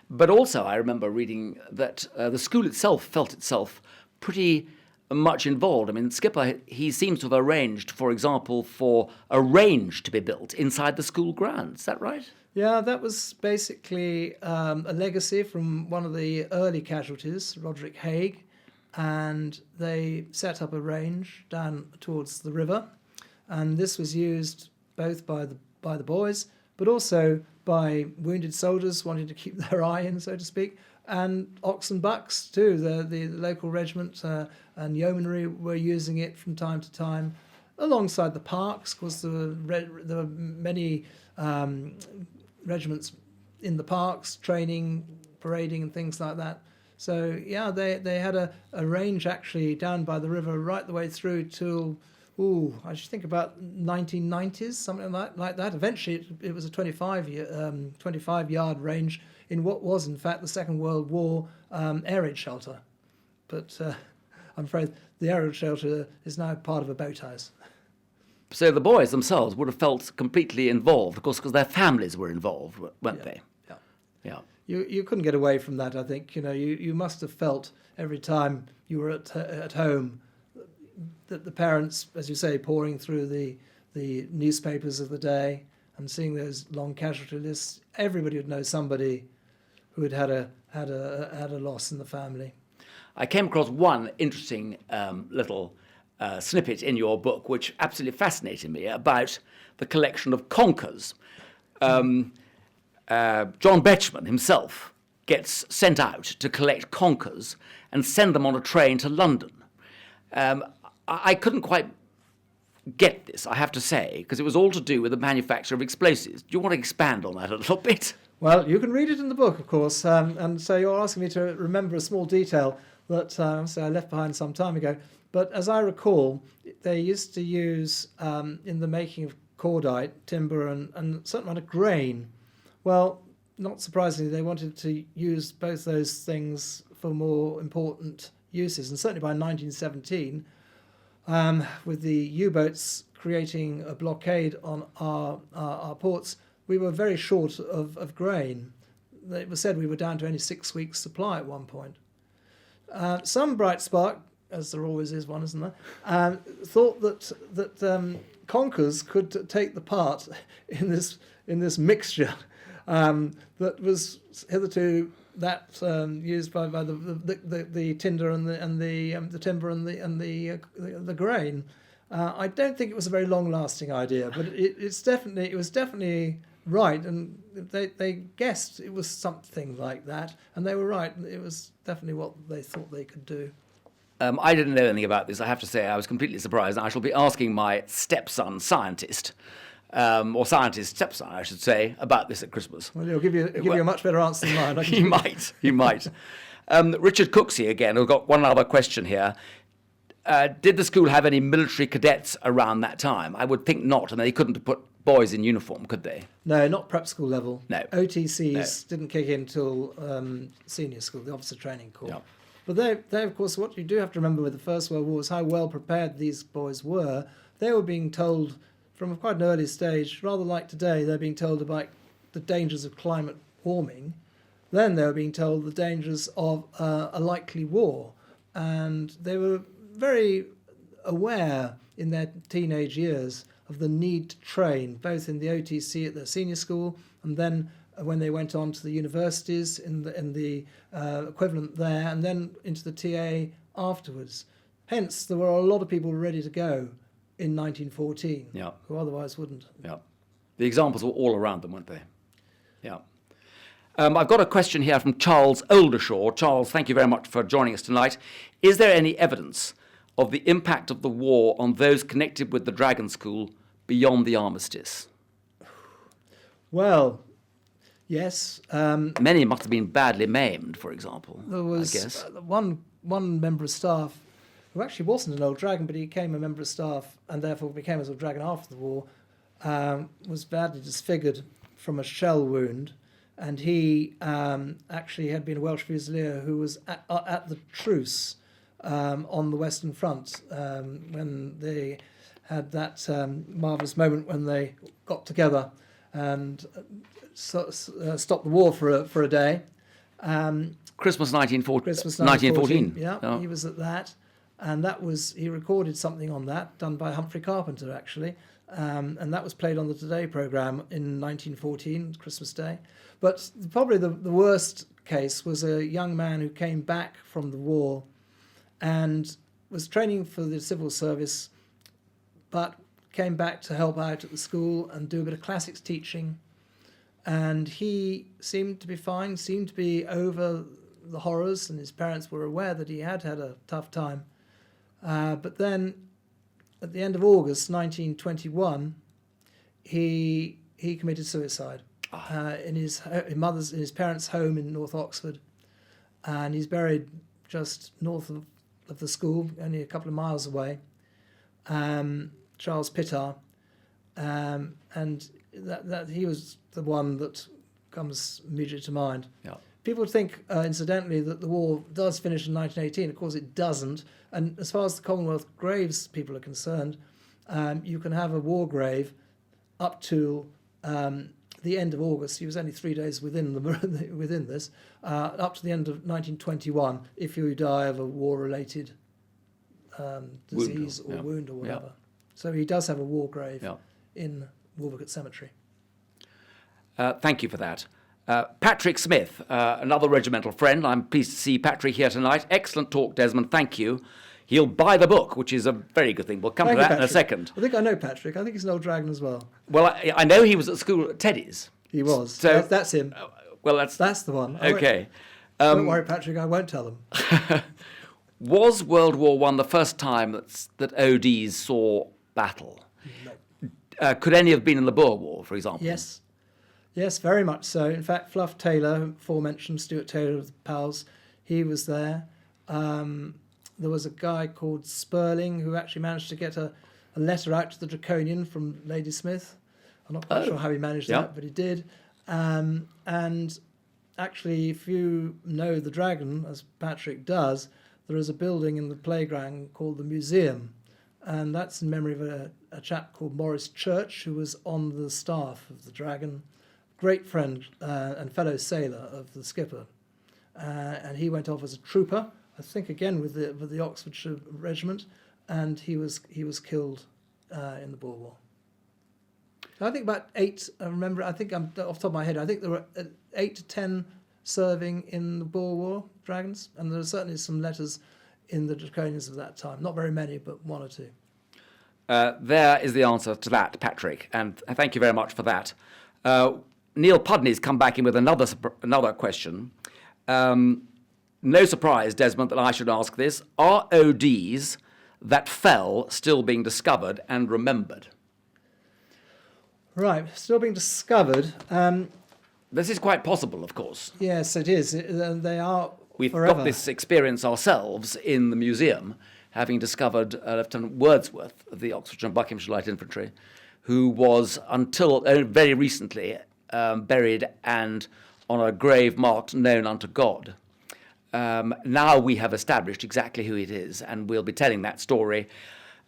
But also I remember reading that the school itself felt itself pretty much involved. Skipper, he seems to have arranged, for example, for a range to be built inside the school grounds. Is that right? Yeah, that was basically a legacy from one of the early casualties, Roderick Haig, and they set up a range down towards the river, and this was used both by the boys, but also by wounded soldiers wanting to keep their eye in, so to speak, And ox and bucks too. The local regiment and yeomanry were using it from time to time, alongside the parks, because there were many regiments in the parks, training, parading and things like that. So yeah, they had a range actually down by the river right the way through till, I should think about 1990s, something like that. Eventually it was a 25-yard range in what was in fact the Second World War air raid shelter. But I'm afraid the air raid shelter is now part of a boathouse. So the boys themselves would have felt completely involved, of course, because their families were involved, weren't they? Yeah. You couldn't get away from that, I think. You must have felt every time you were at home that the parents, as you say, pouring through the newspapers of the day and seeing those long casualty lists. Everybody would know somebody who had a loss in the family. I came across one interesting little snippet in your book, which absolutely fascinated me, about the collection of conkers. John Betjeman himself gets sent out to collect conkers and send them on a train to London. I couldn't quite get this, I have to say, because it was all to do with the manufacture of explosives. Do you want to expand on that a little bit? Well, you can read it in the book, of course, and so you're asking me to remember a small detail that I left behind some time ago. But as I recall, they used to use, in the making of cordite, timber, and a certain amount of grain. Well, not surprisingly, they wanted to use both those things for more important uses. And certainly by 1917, with the U-boats creating a blockade on our ports, we were very short of grain. It was said we were down to only 6 weeks' supply at one point. Some bright spark, as there always is one, isn't there, thought that conkers could take the part in this mixture that was hitherto used by the tinder and the timber and the grain. I don't think it was a very long-lasting idea, but it was definitely right, and they guessed it was something like that, and they were right. It was definitely what they thought they could do. I didn't know anything about this. I have to say I was completely surprised. I shall be asking my stepson scientist, or scientist stepson, I should say, about this at Christmas. Well, he'll give you a much better answer than mine. He might. Richard Cooksey, again, who's got one other question here. Did the school have any military cadets around that time? I would think not, and they couldn't have put boys in uniform, could they? No, not prep school level. No. OTCs didn't kick in till senior school, the Officer Training Corps. Yep. But they, of course, what you do have to remember with the First World War is how well prepared these boys were. They were being told from quite an early stage, rather like today, they're being told about the dangers of climate warming. Then they were being told the dangers of a likely war. And they were very aware in their teenage years of the need to train, both in the OTC at their senior school, and then when they went on to the universities in the equivalent there, and then into the TA afterwards. Hence, there were a lot of people ready to go in 1914, who otherwise wouldn't. Yeah, the examples were all around them, weren't they? Yeah. I've got a question here from Charles Oldershaw. Charles, thank you very much for joining us tonight. Is there any evidence of the impact of the war on those connected with the Dragon School beyond the armistice? Well, yes. Many must have been badly maimed, for example. There was, I guess. One member of staff who actually wasn't an old dragon, but he became a member of staff and therefore became a sort of dragon after the war, was badly disfigured from a shell wound. And he actually had been a Welsh Fusilier who was at the truce on the Western Front when they had that marvellous moment when they got together and stopped the war for a day. Christmas 1914. Christmas 1914. Yeah, oh. He was at that. And he recorded something on that, done by Humphrey Carpenter, actually. And that was played on the Today programme in 1914, Christmas Day. But probably the worst case was a young man who came back from the war and was training for the civil service, but came back to help out at the school and do a bit of classics teaching. And he seemed to be fine, seemed to be over the horrors, and his parents were aware that he had had a tough time. But then, at the end of August 1921, he committed suicide in his parents' home in North Oxford, and he's buried just north of the school, only a couple of miles away. Charles Pittar, and that he was the one that comes immediately to mind. Yeah. People think, incidentally, that the war does finish in 1918. Of course, it doesn't. And as far as the Commonwealth graves people are concerned, you can have a war grave up to the end of August. He was only 3 days within this, up to the end of 1921, if you die of a war-related disease or wound or whatever. Yeah. So he does have a war grave in Wolvergate Cemetery. Thank you for that. Patrick Smith, another regimental friend. I'm pleased to see Patrick here tonight. Excellent talk, Desmond. Thank you. He'll buy the book, which is a very good thing. We'll come to that in a second. I think I know Patrick. I think he's an old dragon as well. Well, I know he was at school at Teddy's. He was. So that's him. Well, that's the one. Okay. Don't worry, Patrick. I won't tell them. Was World War I the first time that ODs saw battle? No. Could any have been in the Boer War, for example? Yes. Yes, very much so. In fact, Fluff Taylor, aforementioned Stuart Taylor of the Pals, he was there. There was a guy called Spurling who actually managed to get a letter out to the Draconian from Ladysmith. I'm not quite sure how he managed that, but he did. And actually, if you know the Dragon, as Patrick does, there is a building in the playground called the Museum. And that's in memory of a chap called Maurice Church, who was on the staff of the Dragon. Great friend and fellow sailor of the skipper. And he went off as a trooper, I think again with the Oxfordshire regiment, and he was killed in the Boer War. So I think about 8, I think I'm off the top of my head, I think there were 8 to 10 serving in the Boer War, Dragons, and there are certainly some letters in the Draconians of that time. Not very many, but 1 or 2. There is the answer to that, Patrick, and thank you very much for that. Neil Pudney's come back in with another question. No surprise, Desmond, that I should ask this. Are ODs that fell still being discovered and remembered? Right, still being discovered. This is quite possible, of course. Yes, it is. They are We've forever. got this experience ourselves in the museum, having discovered Lieutenant Wordsworth of the Oxfordshire and Buckinghamshire Light Infantry, who was, until very recently, buried and on a grave marked known unto God. Now we have established exactly who it is, and we'll be telling that story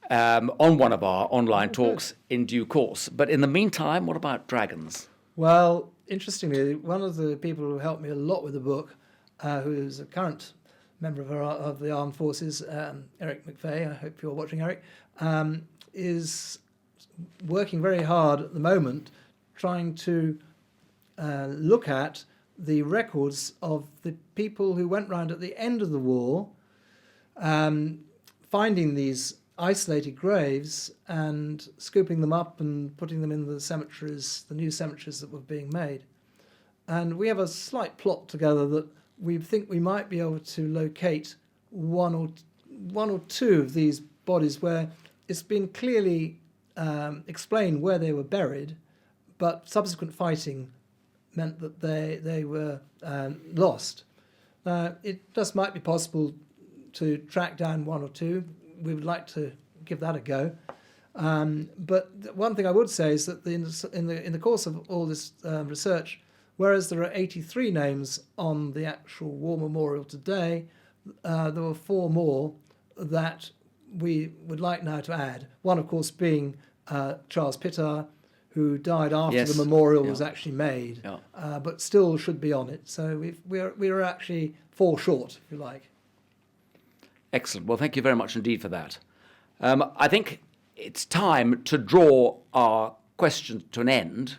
on one of our online talks in due course. But in the meantime, what about dragons? Well, interestingly, one of the people who helped me a lot with the book, who is a current member of the armed forces, Eric McVeigh, I hope you're watching, Eric, is working very hard at the moment trying to look at the records of the people who went round at the end of the war, finding these isolated graves and scooping them up and putting them in the cemeteries, the new cemeteries that were being made. And we have a slight plot together that we think we might be able to locate one or two of these bodies where it's been clearly explained where they were buried, but subsequent fighting meant that they were lost. It just might be possible to track down 1 or 2. We would like to give that a go. But one thing I would say is that in the course of all this research, whereas there are 83 names on the actual war memorial today, there were 4 more that we would like now to add. One, of course, being Charles Pittar, who died after the memorial was actually made, but still should be on it. So we're actually 4 short, if you like. Excellent. Well, thank you very much indeed for that. I think it's time to draw our questions to an end.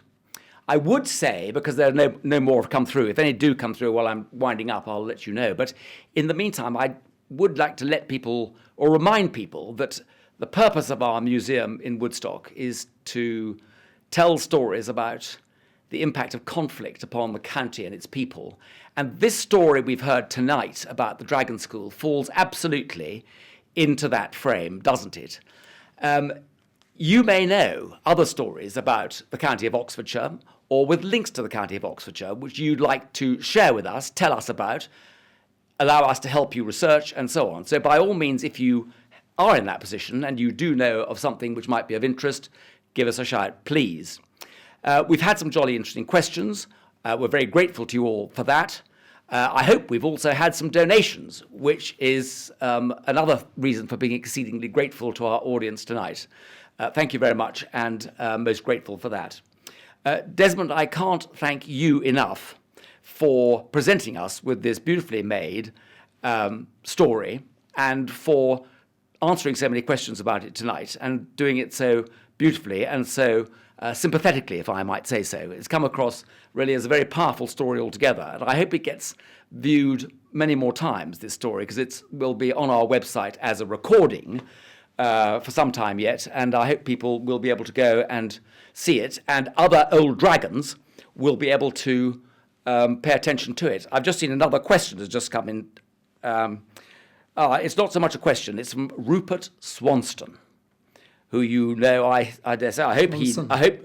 I would say, because there are no more have come through, if any do come through while I'm winding up, I'll let you know. But in the meantime, I would like to let people, or remind people, that the purpose of our museum in Woodstock is to tell stories about the impact of conflict upon the county and its people. And this story we've heard tonight about the Dragon School falls absolutely into that frame, doesn't it? You may know other stories about the county of Oxfordshire, or with links to the county of Oxfordshire, which you'd like to share with us, tell us about, allow us to help you research, and so on. So by all means, if you are in that position and you do know of something which might be of interest, give us a shout, please. We've had some jolly interesting questions. We're very grateful to you all for that. I hope we've also had some donations, which is another reason for being exceedingly grateful to our audience tonight. Thank you very much, and most grateful for that. Desmond, I can't thank you enough for presenting us with this beautifully made story and for answering so many questions about it tonight and doing it so beautifully and so sympathetically, if I might say so. It's come across really as a very powerful story altogether, and I hope it gets viewed many more times, this story, because it will be on our website as a recording for some time yet, and I hope people will be able to go and see it, and other old dragons will be able to pay attention to it. I've just seen another question has just come in. It's not so much a question, it's from Rupert Swanston, who you know, I dare say,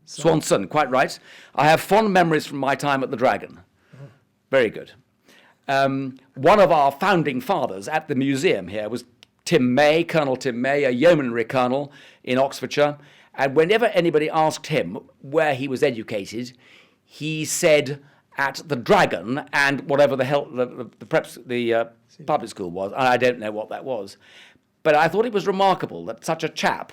Swanson, quite right. I have fond memories from my time at the Dragon. Oh. Very good. One of our founding fathers at the museum here was Tim May, Colonel Tim May, a yeomanry colonel in Oxfordshire. And whenever anybody asked him where he was educated, he said at the Dragon and whatever the hell the public school was. I don't know what that was. But I thought it was remarkable that such a chap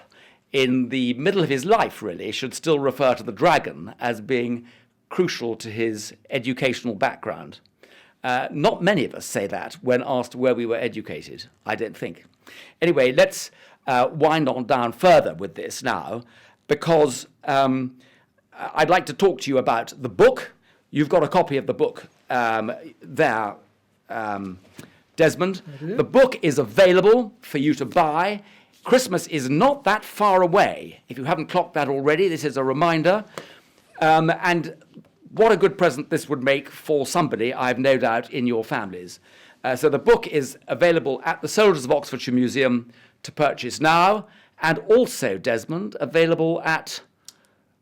in the middle of his life, really, should still refer to the Dragon as being crucial to his educational background. Not many of us say that when asked where we were educated, I don't think. Anyway, let's wind on down further with this now, because I'd like to talk to you about the book. You've got a copy of the book there, Desmond. The book is available for you to buy. Christmas is not that far away. If you haven't clocked that already, this is a reminder. And what a good present this would make for somebody, I've no doubt, in your families. So the book is available at the Soldiers of Oxfordshire Museum to purchase now, and also, Desmond, available at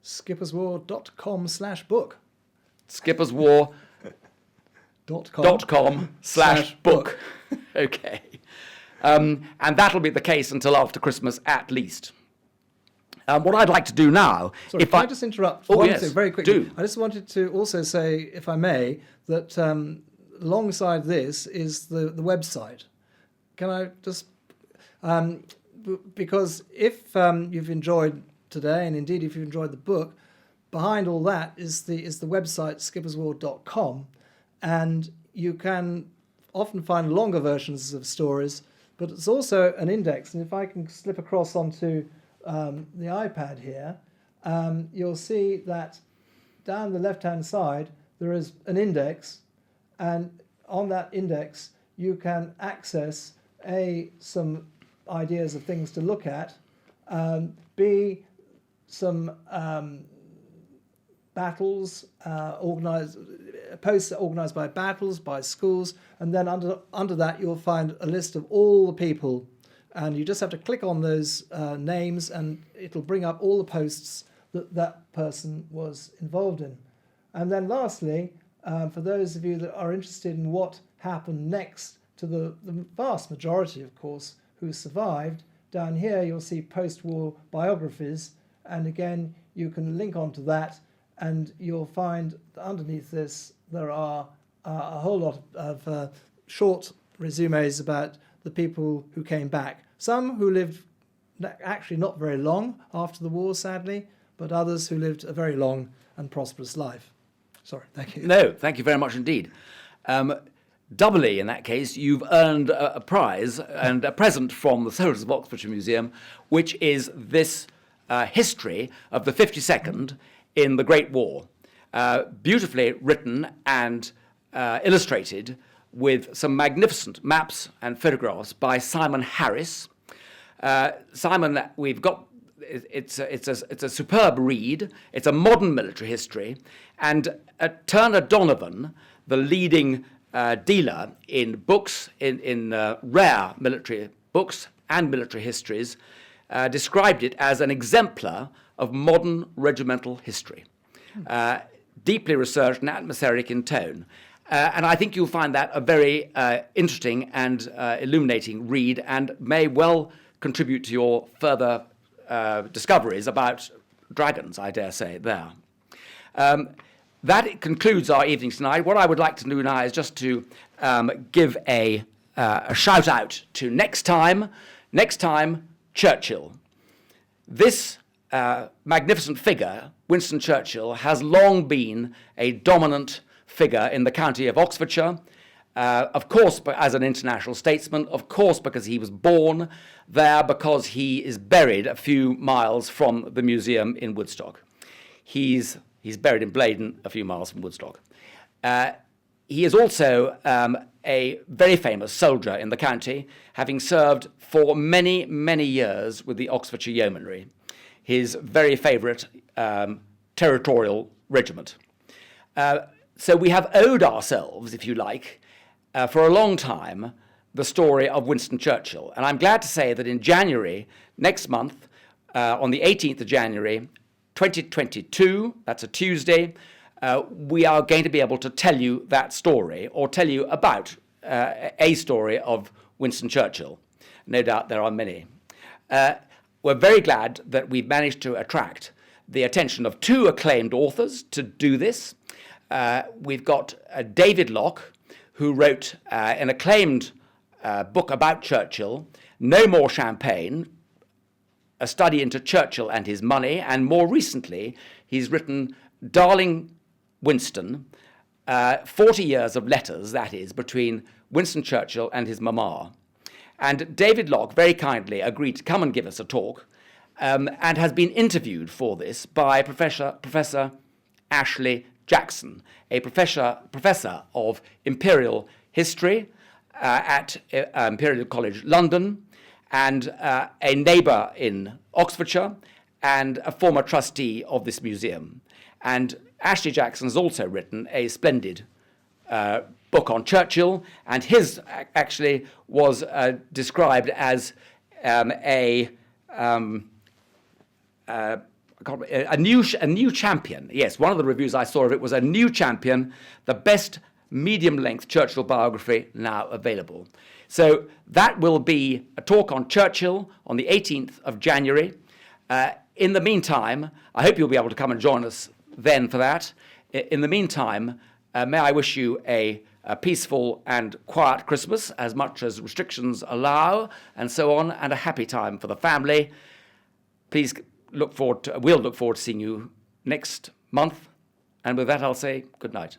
skipperswar.com/book. skipperswar.com/book. Okay. And that'll be the case until after Christmas at least. What I'd like to do now... Sorry, can I just interrupt one thing very quickly? I just wanted to also say, if I may, that alongside this is the website. Can I just... because if you've enjoyed today, and indeed if you've enjoyed the book, behind all that is the website skipperswar.com, and you can often find longer versions of stories, but it's also an index. And if I can slip across onto the iPad here, you'll see that down the left-hand side there is an index, and on that index you can access some ideas of things to look at, B, some battles, posts organised by battles, by schools, and then under that you'll find a list of all the people, and you just have to click on those names and it'll bring up all the posts that person was involved in. And then lastly, for those of you that are interested in what happened next to the vast majority, of course, who survived, down here you'll see post-war biographies, and again you can link onto that, and you'll find that underneath this there are a whole lot of short resumes about the people who came back. Some who lived actually not very long after the war, sadly, but others who lived a very long and prosperous life. Sorry, thank you. No, thank you very much indeed. Doubly, in that case, you've earned a prize and a present from the Soldiers of Oxfordshire Museum, which is this history of the 52nd in the Great War. Beautifully written and illustrated with some magnificent maps and photographs by Simon Harris. Simon, we've got it's a superb read. It's a modern military history, and Turner Donovan, the leading dealer in books, in rare military books and military histories, described it as an exemplar of modern regimental history, deeply researched and atmospheric in tone. And I think you'll find that a very interesting and illuminating read, and may well contribute to your further discoveries about dragons, I dare say, there. That concludes our evening tonight. What I would like to do now is just to give a shout out to next time, Churchill. This magnificent figure, Winston Churchill, has long been a dominant figure in the county of Oxfordshire, of course as an international statesman, of course because he was born there, because he is buried a few miles from the museum in Woodstock. He's buried in Blaydon, a few miles from Woodstock. He is also a very famous soldier in the county, having served for many, many years with the Oxfordshire Yeomanry, his very favourite territorial regiment. So we have owed ourselves, if you like, for a long time, the story of Winston Churchill. And I'm glad to say that in January, next month, on the 18th of January, 2022, that's a Tuesday, we are going to be able to tell you that story, or tell you about a story of Winston Churchill. No doubt there are many. We're very glad that we've managed to attract the attention of two acclaimed authors to do this. We've got David Locke, who wrote an acclaimed book about Churchill, No More Champagne, a study into Churchill and his money, and more recently, he's written Darling Winston, 40 years of letters, that is, between Winston Churchill and his mamma. And David Locke very kindly agreed to come and give us a talk, and has been interviewed for this by Professor Ashley Jackson, a professor of Imperial History at Imperial College London, and a neighbour in Oxfordshire, and a former trustee of this museum. And Ashley Jackson has also written a splendid book on Churchill, and his actually was described as a new champion. Yes, one of the reviews I saw of it was a new champion, the best medium-length Churchill biography now available. So that will be a talk on Churchill on the 18th of January. In the meantime, I hope you'll be able to come and join us then for that. In the meantime, may I wish you a peaceful and quiet Christmas, as much as restrictions allow, and so on, and a happy time for the family. Please we'll look forward to seeing you next month. And with that, I'll say good night.